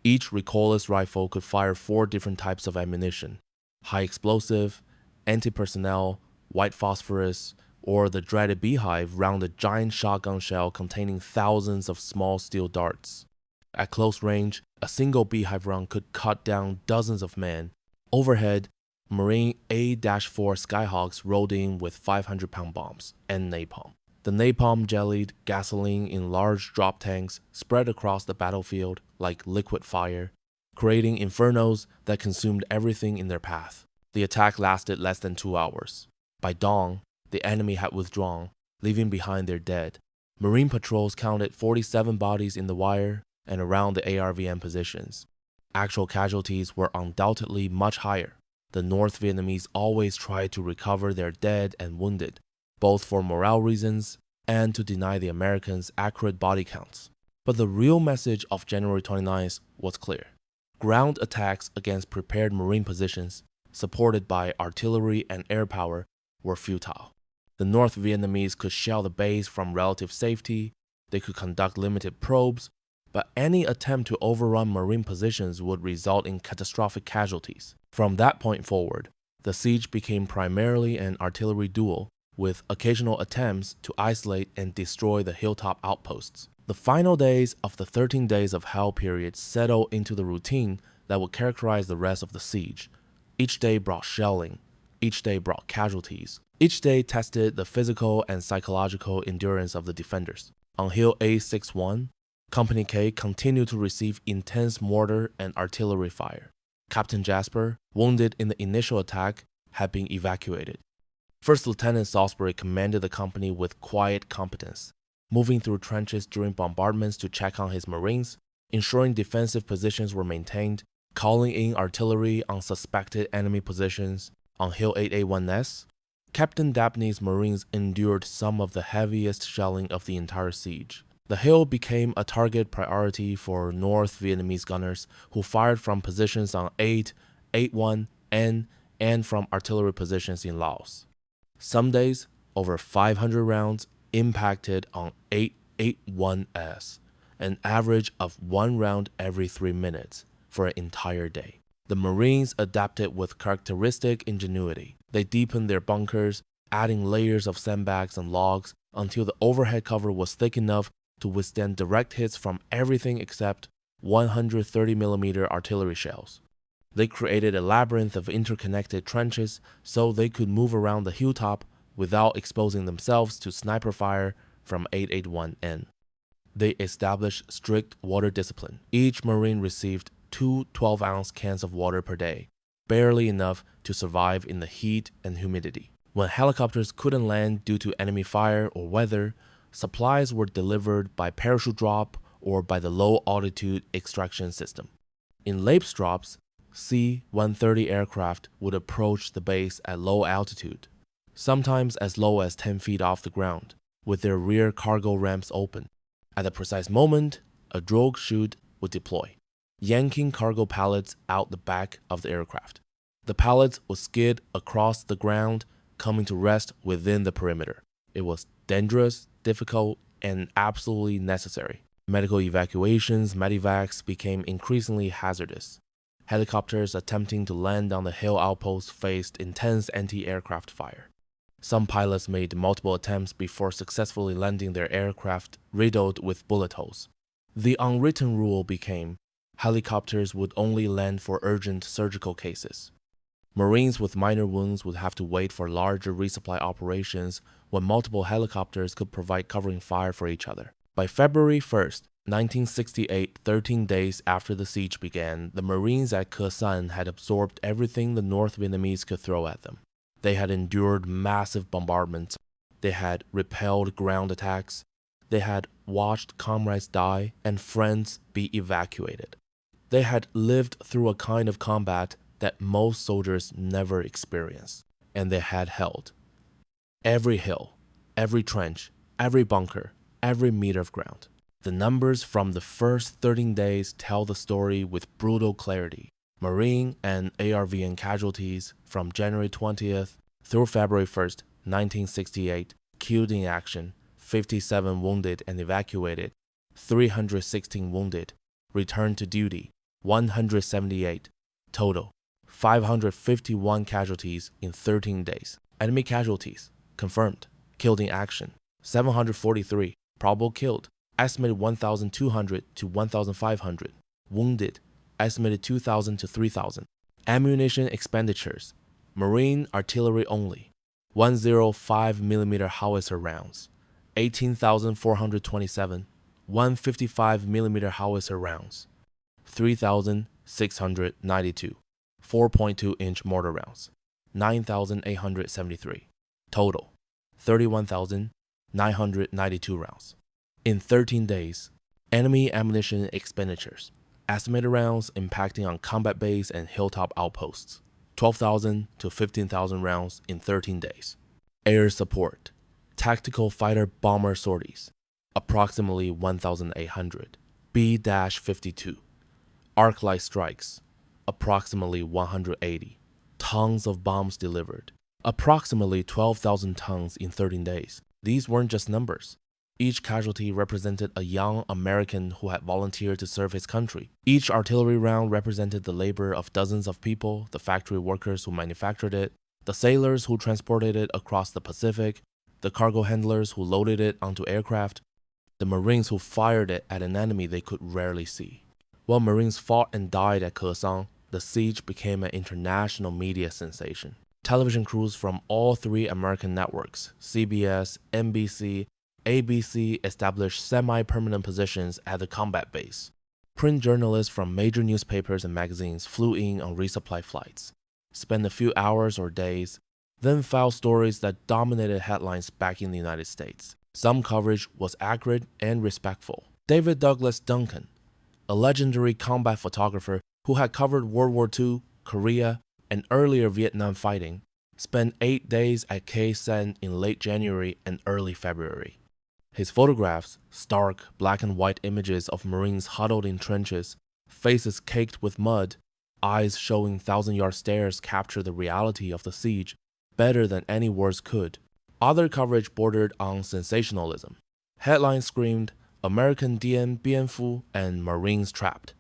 Each recoilless rifle could fire 4 different types of ammunition: high explosive, anti-personnel, white phosphorus, or the dreaded beehive rounded giant shotgun shell containing thousands of small steel darts. At close range, a single beehive round could cut down dozens of men. Overhead, Marine A-4 Skyhawks rolled in with 500-pound bombs and napalm. The napalm jellied gasoline in large drop tanks spread across the battlefield like liquid fire, creating infernos that consumed everything in their path. The attack lasted less than 2 hours. By dawn, the enemy had withdrawn, leaving behind their dead. Marine patrols counted 47 bodies in the wire and around the ARVN positions. Actual casualties were undoubtedly much higher. The North Vietnamese always tried to recover their dead and wounded, both for morale reasons and to deny the Americans accurate body counts. But the real message of January 29th was clear. Ground attacks against prepared Marine positions, supported by artillery and air power, were futile. The North Vietnamese could shell the base from relative safety, they could conduct limited probes, but any attempt to overrun Marine positions would result in catastrophic casualties. From that point forward, the siege became primarily an artillery duel, with occasional attempts to isolate and destroy the hilltop outposts. The final days of the 13 days of hell period settled into the routine that would characterize the rest of the siege. Each day brought shelling. Each day brought casualties. Each day tested the physical and psychological endurance of the defenders. On Hill A61, Company K continued to receive intense mortar and artillery fire. Captain Jasper, wounded in the initial attack, had been evacuated. First Lieutenant Salisbury commanded the company with quiet competence, moving through trenches during bombardments to check on his Marines, ensuring defensive positions were maintained, calling in artillery on suspected enemy positions. On Hill 881S, Captain Dabney's Marines endured some of the heaviest shelling of the entire siege. The hill became a target priority for North Vietnamese gunners who fired from positions on 8, 81, N, and from artillery positions in Laos. Some days, over 500 rounds impacted on 881S, an average of 1 round every 3 minutes for an entire day. The Marines adapted with characteristic ingenuity. They deepened their bunkers, adding layers of sandbags and logs until the overhead cover was thick enough to withstand direct hits from everything except 130mm artillery shells. They created a labyrinth of interconnected trenches so they could move around the hilltop without exposing themselves to sniper fire from 881N. They established strict water discipline. Each Marine received 2 12-ounce cans of water per day, barely enough to survive in the heat and humidity. When helicopters couldn't land due to enemy fire or weather, supplies were delivered by parachute drop or by the low-altitude extraction system. In Lapes drops, C-130 aircraft would approach the base at low altitude, sometimes as low as 10 feet off the ground, with their rear cargo ramps open. At the precise moment, a drogue chute would deploy, yanking cargo pallets out the back of the aircraft. The pallets would skid across the ground, coming to rest within the perimeter. It was dangerous, difficult, and absolutely necessary. Medical evacuations, medevacs, became increasingly hazardous. Helicopters attempting to land on the hill outpost faced intense anti-aircraft fire. Some pilots made multiple attempts before successfully landing their aircraft riddled with bullet holes. The unwritten rule became helicopters would only land for urgent surgical cases. Marines with minor wounds would have to wait for larger resupply operations when multiple helicopters could provide covering fire for each other. By February 1st, 1968, 13 days after the siege began, the Marines at Khe Sanh had absorbed everything the North Vietnamese could throw at them. They had endured massive bombardments, They had repelled ground attacks. They had watched comrades die and friends be evacuated. They had lived through a kind of combat that most soldiers never experienced, and they had held every hill, every trench, every bunker, every meter of ground. The numbers from the first 13 days tell the story with brutal clarity. Marine and ARVN casualties from January 20th through February 1st, 1968, killed in action, 57 wounded and evacuated, 316 wounded, returned to duty, 178, total, 551 casualties in 13 days. Enemy casualties, confirmed, killed in action, 743, probable killed, estimated 1,200 to 1,500, wounded, estimated 2,000 to 3,000. Ammunition expenditures, Marine artillery only, 105mm howitzer rounds, 18,427, 155mm howitzer rounds, 3,692, 4.2-inch mortar rounds, 9,873, total, 31,992 rounds. In 13 days, enemy ammunition expenditures, estimated rounds impacting on combat base and hilltop outposts, 12,000 to 15,000 rounds in 13 days. Air support, tactical fighter bomber sorties, approximately 1,800. B-52, arc light strikes, approximately 180. Tons of bombs delivered, approximately 12,000 tons in 13 days. These weren't just numbers. Each casualty represented a young American who had volunteered to serve his country. Each artillery round represented the labor of dozens of people, the factory workers who manufactured it, the sailors who transported it across the Pacific, the cargo handlers who loaded it onto aircraft, the Marines who fired it at an enemy they could rarely see. While Marines fought and died at Khe Sanh, the siege became an international media sensation. Television crews from all three American networks, CBS, NBC, ABC, established semi-permanent positions at the combat base. Print journalists from major newspapers and magazines flew in on resupply flights, spent a few hours or days, then filed stories that dominated headlines back in the United States. Some coverage was accurate and respectful. David Douglas Duncan, a legendary combat photographer who had covered World War II, Korea, and earlier Vietnam fighting, spent 8 days at Khe Sanh in late January and early February. His photographs, stark black and white images of Marines huddled in trenches, faces caked with mud, eyes showing thousand-yard stares, capture the reality of the siege better than any words could. Other coverage bordered on sensationalism. Headlines screamed, "American Dien Bien Phu" and "Marines trapped."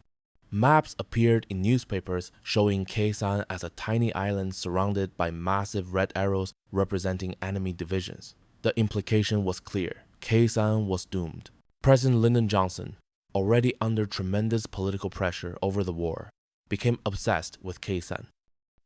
Maps appeared in newspapers showing Khe Sanh as a tiny island surrounded by massive red arrows representing enemy divisions. The implication was clear. Khe Sanh was doomed. President Lyndon Johnson, already under tremendous political pressure over the war, became obsessed with Khe Sanh.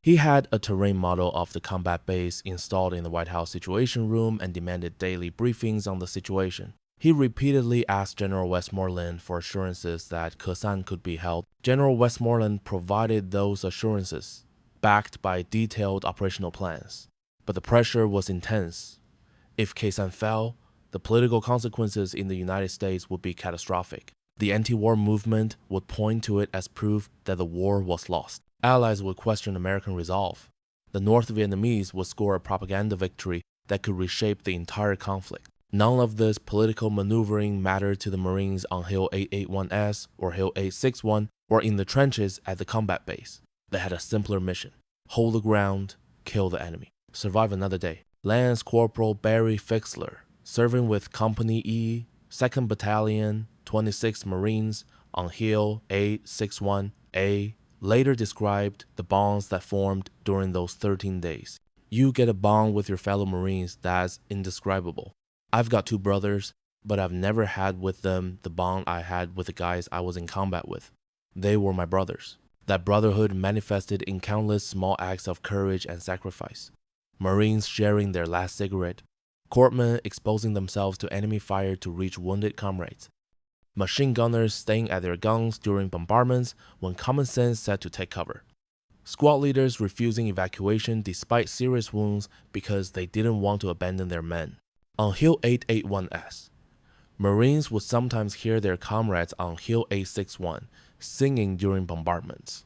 He had a terrain model of the combat base installed in the White House Situation Room and demanded daily briefings on the situation. He repeatedly asked General Westmoreland for assurances that Khe Sanh could be held. General Westmoreland provided those assurances, backed by detailed operational plans. But the pressure was intense. If Khe Sanh fell, the political consequences in the United States would be catastrophic. The anti-war movement would point to it as proof that the war was lost. Allies would question American resolve. The North Vietnamese would score a propaganda victory that could reshape the entire conflict. None of this political maneuvering mattered to the Marines on Hill 881S or Hill 861 or in the trenches at the combat base. They had a simpler mission: hold the ground, kill the enemy, survive another day. Lance Corporal Barry Fixler, serving with Company E, 2nd Battalion, 26th Marines on Hill 861A, later described the bonds that formed during those 13 days. You get a bond with your fellow Marines that's indescribable. I've got 2 brothers, but I've never had with them the bond I had with the guys I was in combat with. They were my brothers. That brotherhood manifested in countless small acts of courage and sacrifice. Marines sharing their last cigarette, corpsmen exposing themselves to enemy fire to reach wounded comrades, machine gunners staying at their guns during bombardments when common sense said to take cover, squad leaders refusing evacuation despite serious wounds because they didn't want to abandon their men. On Hill 881S, Marines would sometimes hear their comrades on Hill 861 singing during bombardments.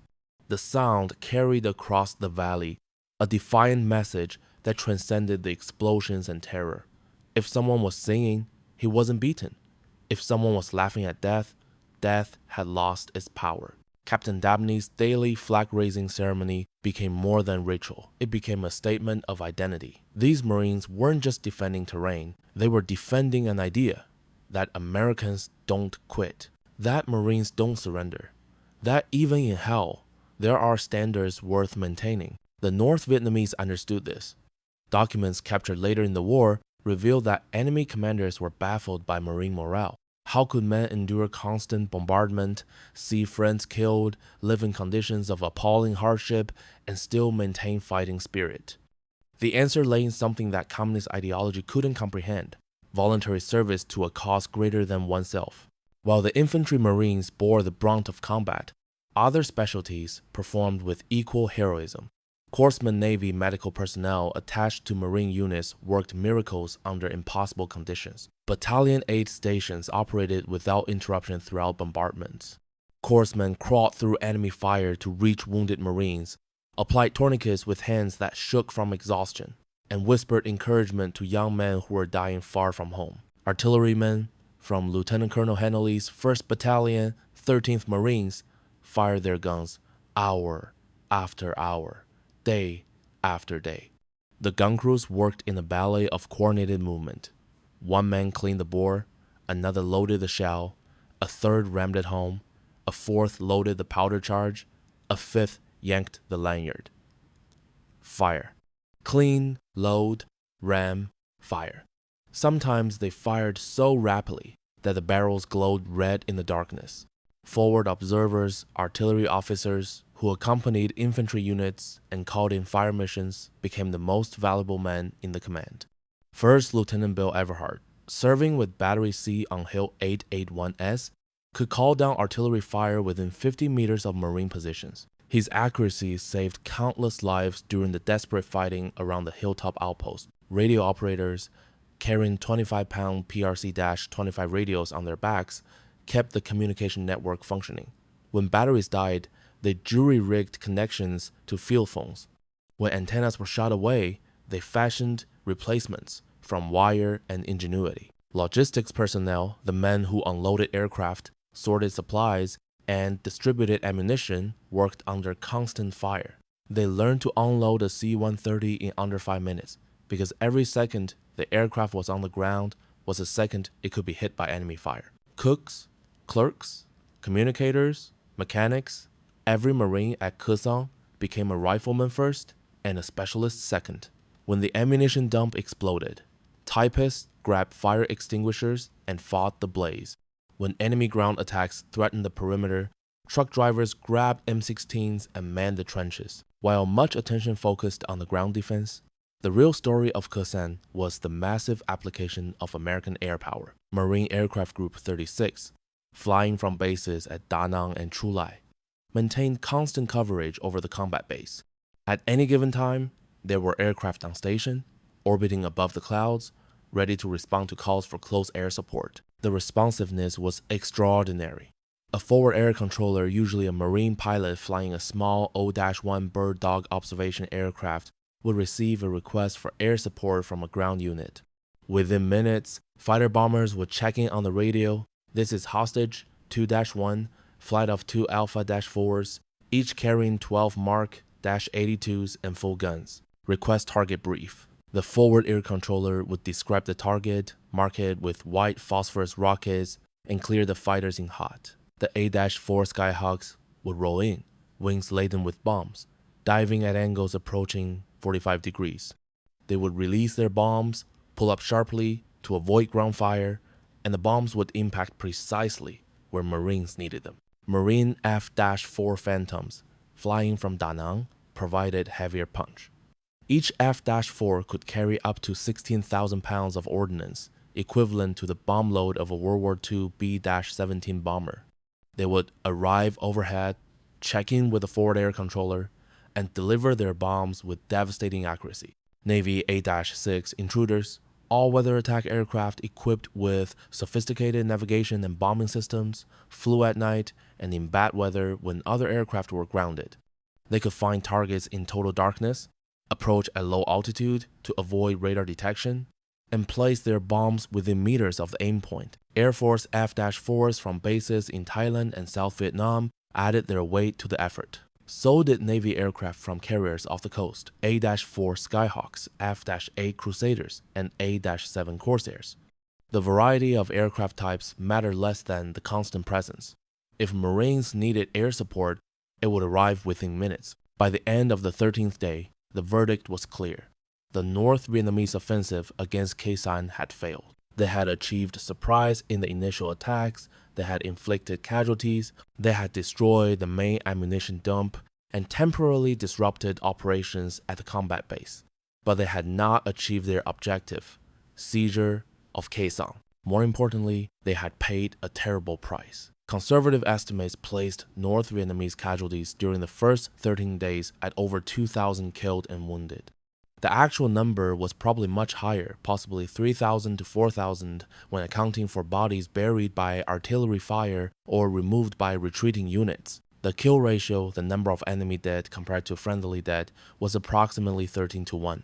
The sound carried across the valley a defiant message that transcended the explosions and terror. If someone was singing, he wasn't beaten. If someone was laughing at death, death had lost its power. Captain Dabney's daily flag-raising ceremony became more than ritual. It became a statement of identity. These Marines weren't just defending terrain, they were defending an idea that Americans don't quit, that Marines don't surrender, that even in hell, there are standards worth maintaining. The North Vietnamese understood this. Documents captured later in the war revealed that enemy commanders were baffled by Marine morale. How could men endure constant bombardment, see friends killed, live in conditions of appalling hardship, and still maintain fighting spirit? The answer lay in something that communist ideology couldn't comprehend: voluntary service to a cause greater than oneself. While the infantry Marines bore the brunt of combat, other specialties performed with equal heroism. Corpsman Navy medical personnel attached to Marine units worked miracles under impossible conditions. Battalion aid stations operated without interruption throughout bombardments. Corpsmen crawled through enemy fire to reach wounded Marines, applied tourniquets with hands that shook from exhaustion, and whispered encouragement to young men who were dying far from home. Artillerymen from Lieutenant Colonel Henley's 1st Battalion, 13th Marines fired their guns hour after hour, day after day. The gun crews worked in a ballet of coordinated movement. One man cleaned the bore, another loaded the shell, a third rammed it home, a fourth loaded the powder charge, a fifth yanked the lanyard. Fire. Clean, load, ram, fire. Sometimes they fired so rapidly that the barrels glowed red in the darkness. Forward observers, artillery officers who accompanied infantry units and called in fire missions became the most valuable men in the command. First Lieutenant Bill Everhart, serving with Battery C on Hill 881S, could call down artillery fire within 50 meters of Marine positions. His accuracy saved countless lives during the desperate fighting around the hilltop outpost. Radio operators, carrying 25-pound PRC-25 radios on their backs, kept the communication network functioning. When batteries died, they jury-rigged connections to field phones. When antennas were shot away, they fashioned replacements from wire and ingenuity. Logistics personnel, the men who unloaded aircraft, sorted supplies, and distributed ammunition, worked under constant fire. They learned to unload a C-130 in under 5 minutes, because every second the aircraft was on the ground was a second it could be hit by enemy fire. Cooks, clerks, communicators, mechanics, every Marine at Khe Sanh became a rifleman first and a specialist second. When the ammunition dump exploded, typists grabbed fire extinguishers and fought the blaze. When enemy ground attacks threatened the perimeter, truck drivers grabbed M16s and manned the trenches. While much attention focused on the ground defense, the real story of Khe Sanh was the massive application of American air power. Marine Aircraft Group 36, flying from bases at Da Nang and Chu Lai, maintained constant coverage over the combat base. At any given time, there were aircraft on station, orbiting above the clouds, ready to respond to calls for close air support. The responsiveness was extraordinary. A forward air controller, usually a Marine pilot flying a small O-1 bird dog observation aircraft, would receive a request for air support from a ground unit. Within minutes, fighter bombers would check in on the radio. This is hostage 2-1, flight of 2 Alpha-4s, each carrying 12 Mark-82s and full guns. Request target brief. The forward air controller would describe the target, mark it with white phosphorus rockets, and clear the fighters in hot. The A-4 Skyhawks would roll in, wings laden with bombs, diving at angles approaching 45 degrees. They would release their bombs, pull up sharply to avoid ground fire, and the bombs would impact precisely where Marines needed them. Marine F-4 Phantoms, flying from Da Nang, provided heavier punch. Each F-4 could carry up to 16,000 pounds of ordnance, equivalent to the bomb load of a World War II B-17 bomber. They would arrive overhead, check in with the forward air controller, and deliver their bombs with devastating accuracy. Navy A-6 intruders all-weather attack aircraft equipped with sophisticated navigation and bombing systems flew at night and in bad weather when other aircraft were grounded. They could find targets in total darkness, approach at low altitude to avoid radar detection, and place their bombs within meters of the aim point. Air Force F-4s from bases in Thailand and South Vietnam added their weight to the effort. So did Navy aircraft from carriers off the coast, A-4 Skyhawks, F-8 Crusaders, and A-7 Corsairs. The variety of aircraft types mattered less than the constant presence. If Marines needed air support, it would arrive within minutes. By the end of the 13th day, the verdict was clear. The North Vietnamese offensive against Khe Sanh had failed. They had achieved surprise in the initial attacks, they had inflicted casualties, they had destroyed the main ammunition dump, and temporarily disrupted operations at the combat base. But they had not achieved their objective, seizure of Khe Sanh. More importantly, they had paid a terrible price. Conservative estimates placed North Vietnamese casualties during the first 13 days at over 2,000 killed and wounded. The actual number was probably much higher, possibly 3,000 to 4,000 when accounting for bodies buried by artillery fire or removed by retreating units. The kill ratio, the number of enemy dead compared to friendly dead, was approximately 13 to 1.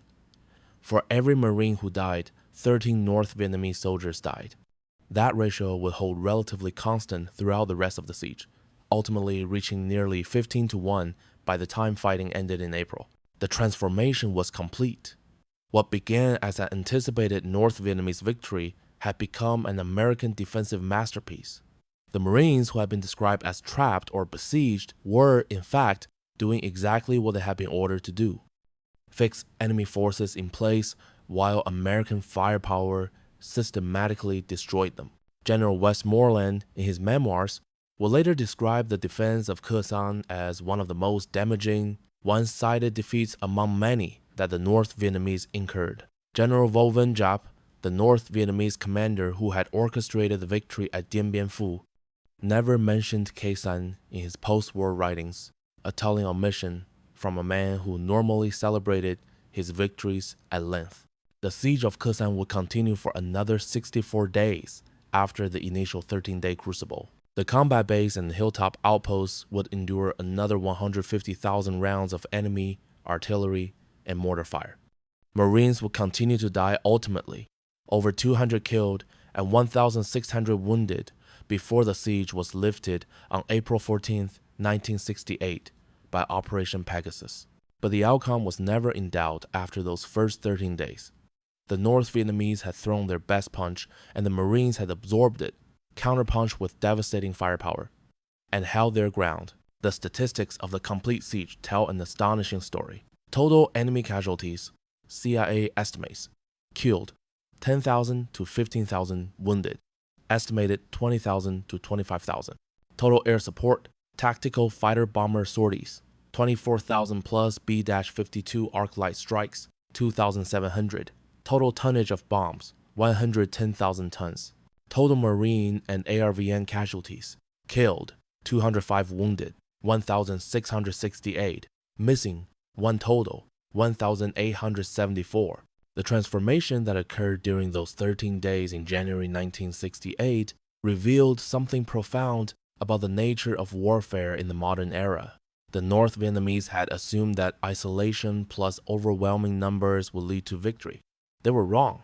For every Marine who died, 13 North Vietnamese soldiers died. That ratio would hold relatively constant throughout the rest of the siege, ultimately reaching nearly 15 to 1 by the time fighting ended in April. The transformation was complete. What began as an anticipated North Vietnamese victory had become an American defensive masterpiece. The Marines, who had been described as trapped or besieged, were, in fact, doing exactly what they had been ordered to do: fix enemy forces in place while American firepower systematically destroyed them. General Westmoreland, in his memoirs, will later describe the defense of Khe Sanh as one of the most damaging, one-sided defeats among many that the North Vietnamese incurred. General Vo Vinh Giap, the North Vietnamese commander who had orchestrated the victory at Dien Bien Phu, never mentioned Khe Sanh in his post-war writings, a telling omission from a man who normally celebrated his victories at length. The siege of Khe Sanh would continue for another 64 days after the initial 13-day crucible. The combat base and hilltop outposts would endure another 150,000 rounds of enemy artillery and mortar fire. Marines would continue to die ultimately, over 200 killed and 1,600 wounded before the siege was lifted on April 14, 1968 by Operation Pegasus. But the outcome was never in doubt after those first 13 days. The North Vietnamese had thrown their best punch and the Marines had absorbed it, counterpunched with devastating firepower, and held their ground. The statistics of the complete siege tell an astonishing story. Total enemy casualties, CIA estimates: killed 10,000 to 15,000, wounded estimated 20,000 to 25,000. Total air support, tactical fighter bomber sorties, 24,000 plus B-52 arc light strikes, 2,700. Total tonnage of bombs, 110,000 tons. Total Marine and ARVN casualties: killed 205, wounded 1,668, missing 1 total 1,874. The transformation that occurred during those 13 days in January 1968 revealed something profound about the nature of warfare in the modern era. The North Vietnamese had assumed that isolation plus overwhelming numbers would lead to victory. They were wrong.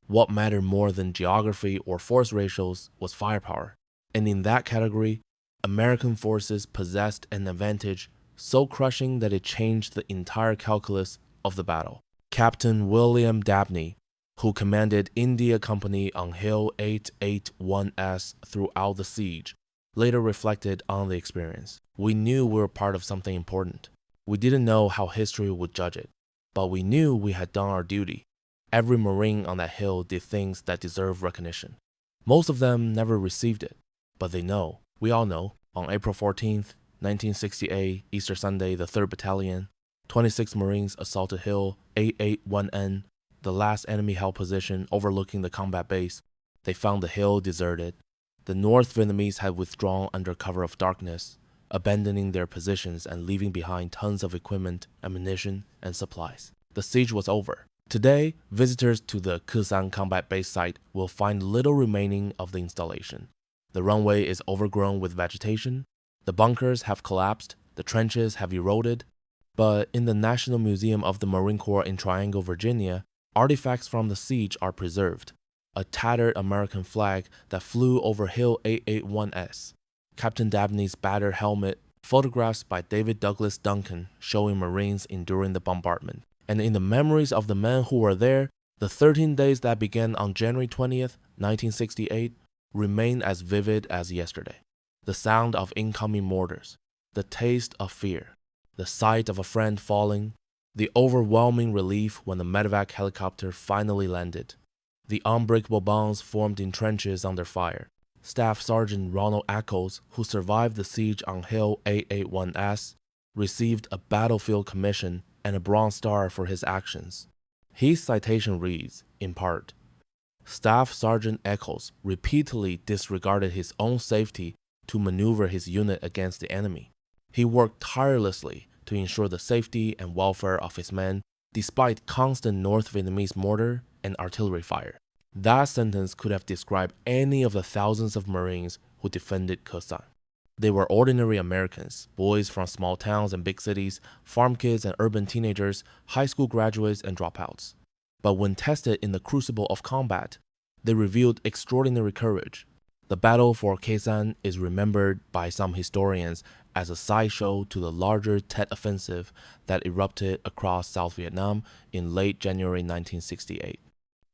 What mattered more than geography or force ratios was firepower. And in that category, American forces possessed an advantage so crushing that it changed the entire calculus of the battle. Captain William Dabney, who commanded India Company on Hill 881S throughout the siege, later reflected on the experience. We knew we were part of something important. We didn't know how history would judge it, but we knew we had done our duty. Every Marine on that hill did things that deserve recognition. Most of them never received it, but they know, we all know, on April 14th, 1968, Easter Sunday, the 3rd Battalion, 26 Marines assaulted Hill 881N, the last enemy held position overlooking the combat base. They found the hill deserted. The North Vietnamese had withdrawn under cover of darkness, abandoning their positions and leaving behind tons of equipment, ammunition, and supplies. The siege was over. Today, visitors to the Khe Sanh combat base site will find little remaining of the installation. The runway is overgrown with vegetation, the bunkers have collapsed, the trenches have eroded, but in the National Museum of the Marine Corps in Triangle, Virginia, artifacts from the siege are preserved. A tattered American flag that flew over Hill 881S, Captain Dabney's battered helmet, photographs by David Douglas Duncan showing Marines enduring the bombardment. And in the memories of the men who were there, the 13 days that began on January 20th, 1968, remain as vivid as yesterday. The sound of incoming mortars, the taste of fear, the sight of a friend falling, the overwhelming relief when the medevac helicopter finally landed, the unbreakable bonds formed in trenches under fire. Staff Sergeant Ronald Ackles, who survived the siege on Hill 881S, received a battlefield commission and a Bronze Star for his actions. His citation reads, in part, Staff Sergeant Ackles repeatedly disregarded his own safety to maneuver his unit against the enemy. He worked tirelessly to ensure the safety and welfare of his men, despite constant North Vietnamese mortar and artillery fire. That sentence could have described any of the thousands of Marines who defended Khe Sanh. They were ordinary Americans, boys from small towns and big cities, farm kids and urban teenagers, high school graduates and dropouts. But when tested in the crucible of combat, they revealed extraordinary courage. The battle for Khe Sanh is remembered by some historians as a sideshow to the larger Tet Offensive that erupted across South Vietnam in late January 1968.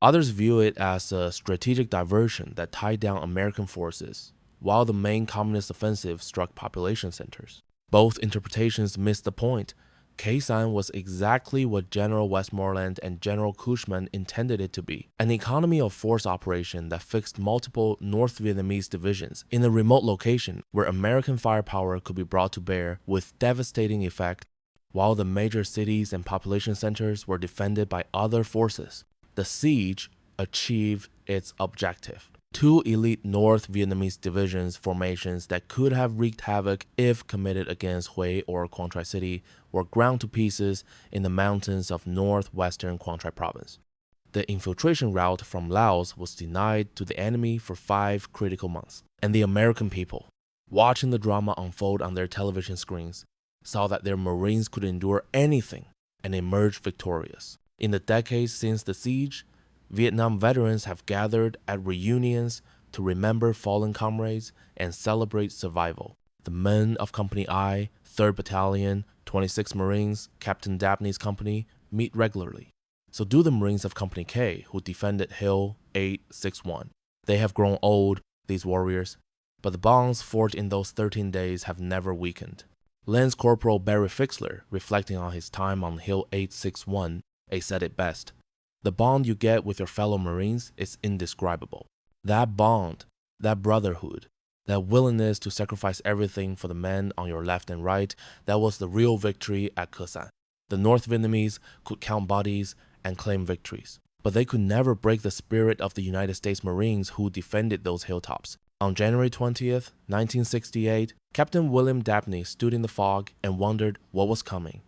Others view it as a strategic diversion that tied down American forces, while the main communist offensive struck population centers. Both interpretations miss the point. Khe Sanh was exactly what General Westmoreland and General Cushman intended it to be, an economy of force operation that fixed multiple North Vietnamese divisions in a remote location where American firepower could be brought to bear with devastating effect, while the major cities and population centers were defended by other forces. The siege achieved its objective. Two elite North Vietnamese divisions formations that could have wreaked havoc if committed against Hue or Quang Tri City were ground to pieces in the mountains of northwestern Quang Tri province. The infiltration route from Laos was denied to the enemy for 5 critical months, and the American people, watching the drama unfold on their television screens, saw that their Marines could endure anything and emerge victorious. In the decades since the siege, Vietnam veterans have gathered at reunions to remember fallen comrades and celebrate survival. The men of Company I, 3rd Battalion, 26 Marines, Captain Dabney's company meet regularly. So do the Marines of Company K who defended Hill 861. They have grown old, these warriors, but the bonds forged in those 13 days have never weakened. Lance Corporal Barry Fixler, reflecting on his time on Hill 861, said it best. The bond you get with your fellow Marines is indescribable. That bond, that brotherhood, that willingness to sacrifice everything for the men on your left and right, that was the real victory at Khe Sanh. The North Vietnamese could count bodies and claim victories, but they could never break the spirit of the United States Marines who defended those hilltops. On January 20th, 1968, Captain William Dabney stood in the fog and wondered what was coming.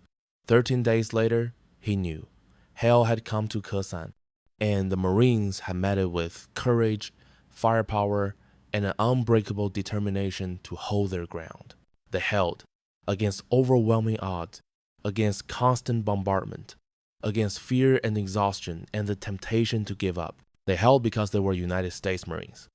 13 days later, he knew. Hell had come to Khe Sanh, and the Marines had met it with courage, firepower, and an unbreakable determination to hold their ground. They held, against overwhelming odds, against constant bombardment, against fear and exhaustion and the temptation to give up. They held because they were United States Marines.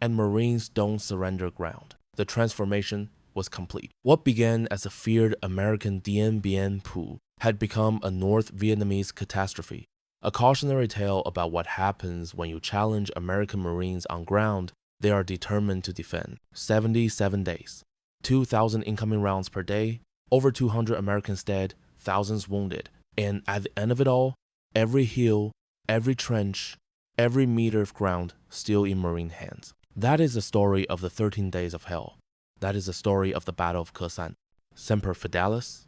And Marines don't surrender ground. The transformation was complete. What began as a feared American Dien Bien Phu had become a North Vietnamese catastrophe, a cautionary tale about what happens when you challenge American Marines on ground they are determined to defend. 77 days, 2,000 incoming rounds per day, over 200 Americans dead, thousands wounded, and at the end of it all, every hill, every trench, every meter of ground still in Marine hands. That is the story of the 13 days of hell. That is the story of the Battle of Khe Sanh. Semper Fidelis,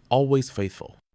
always faithful.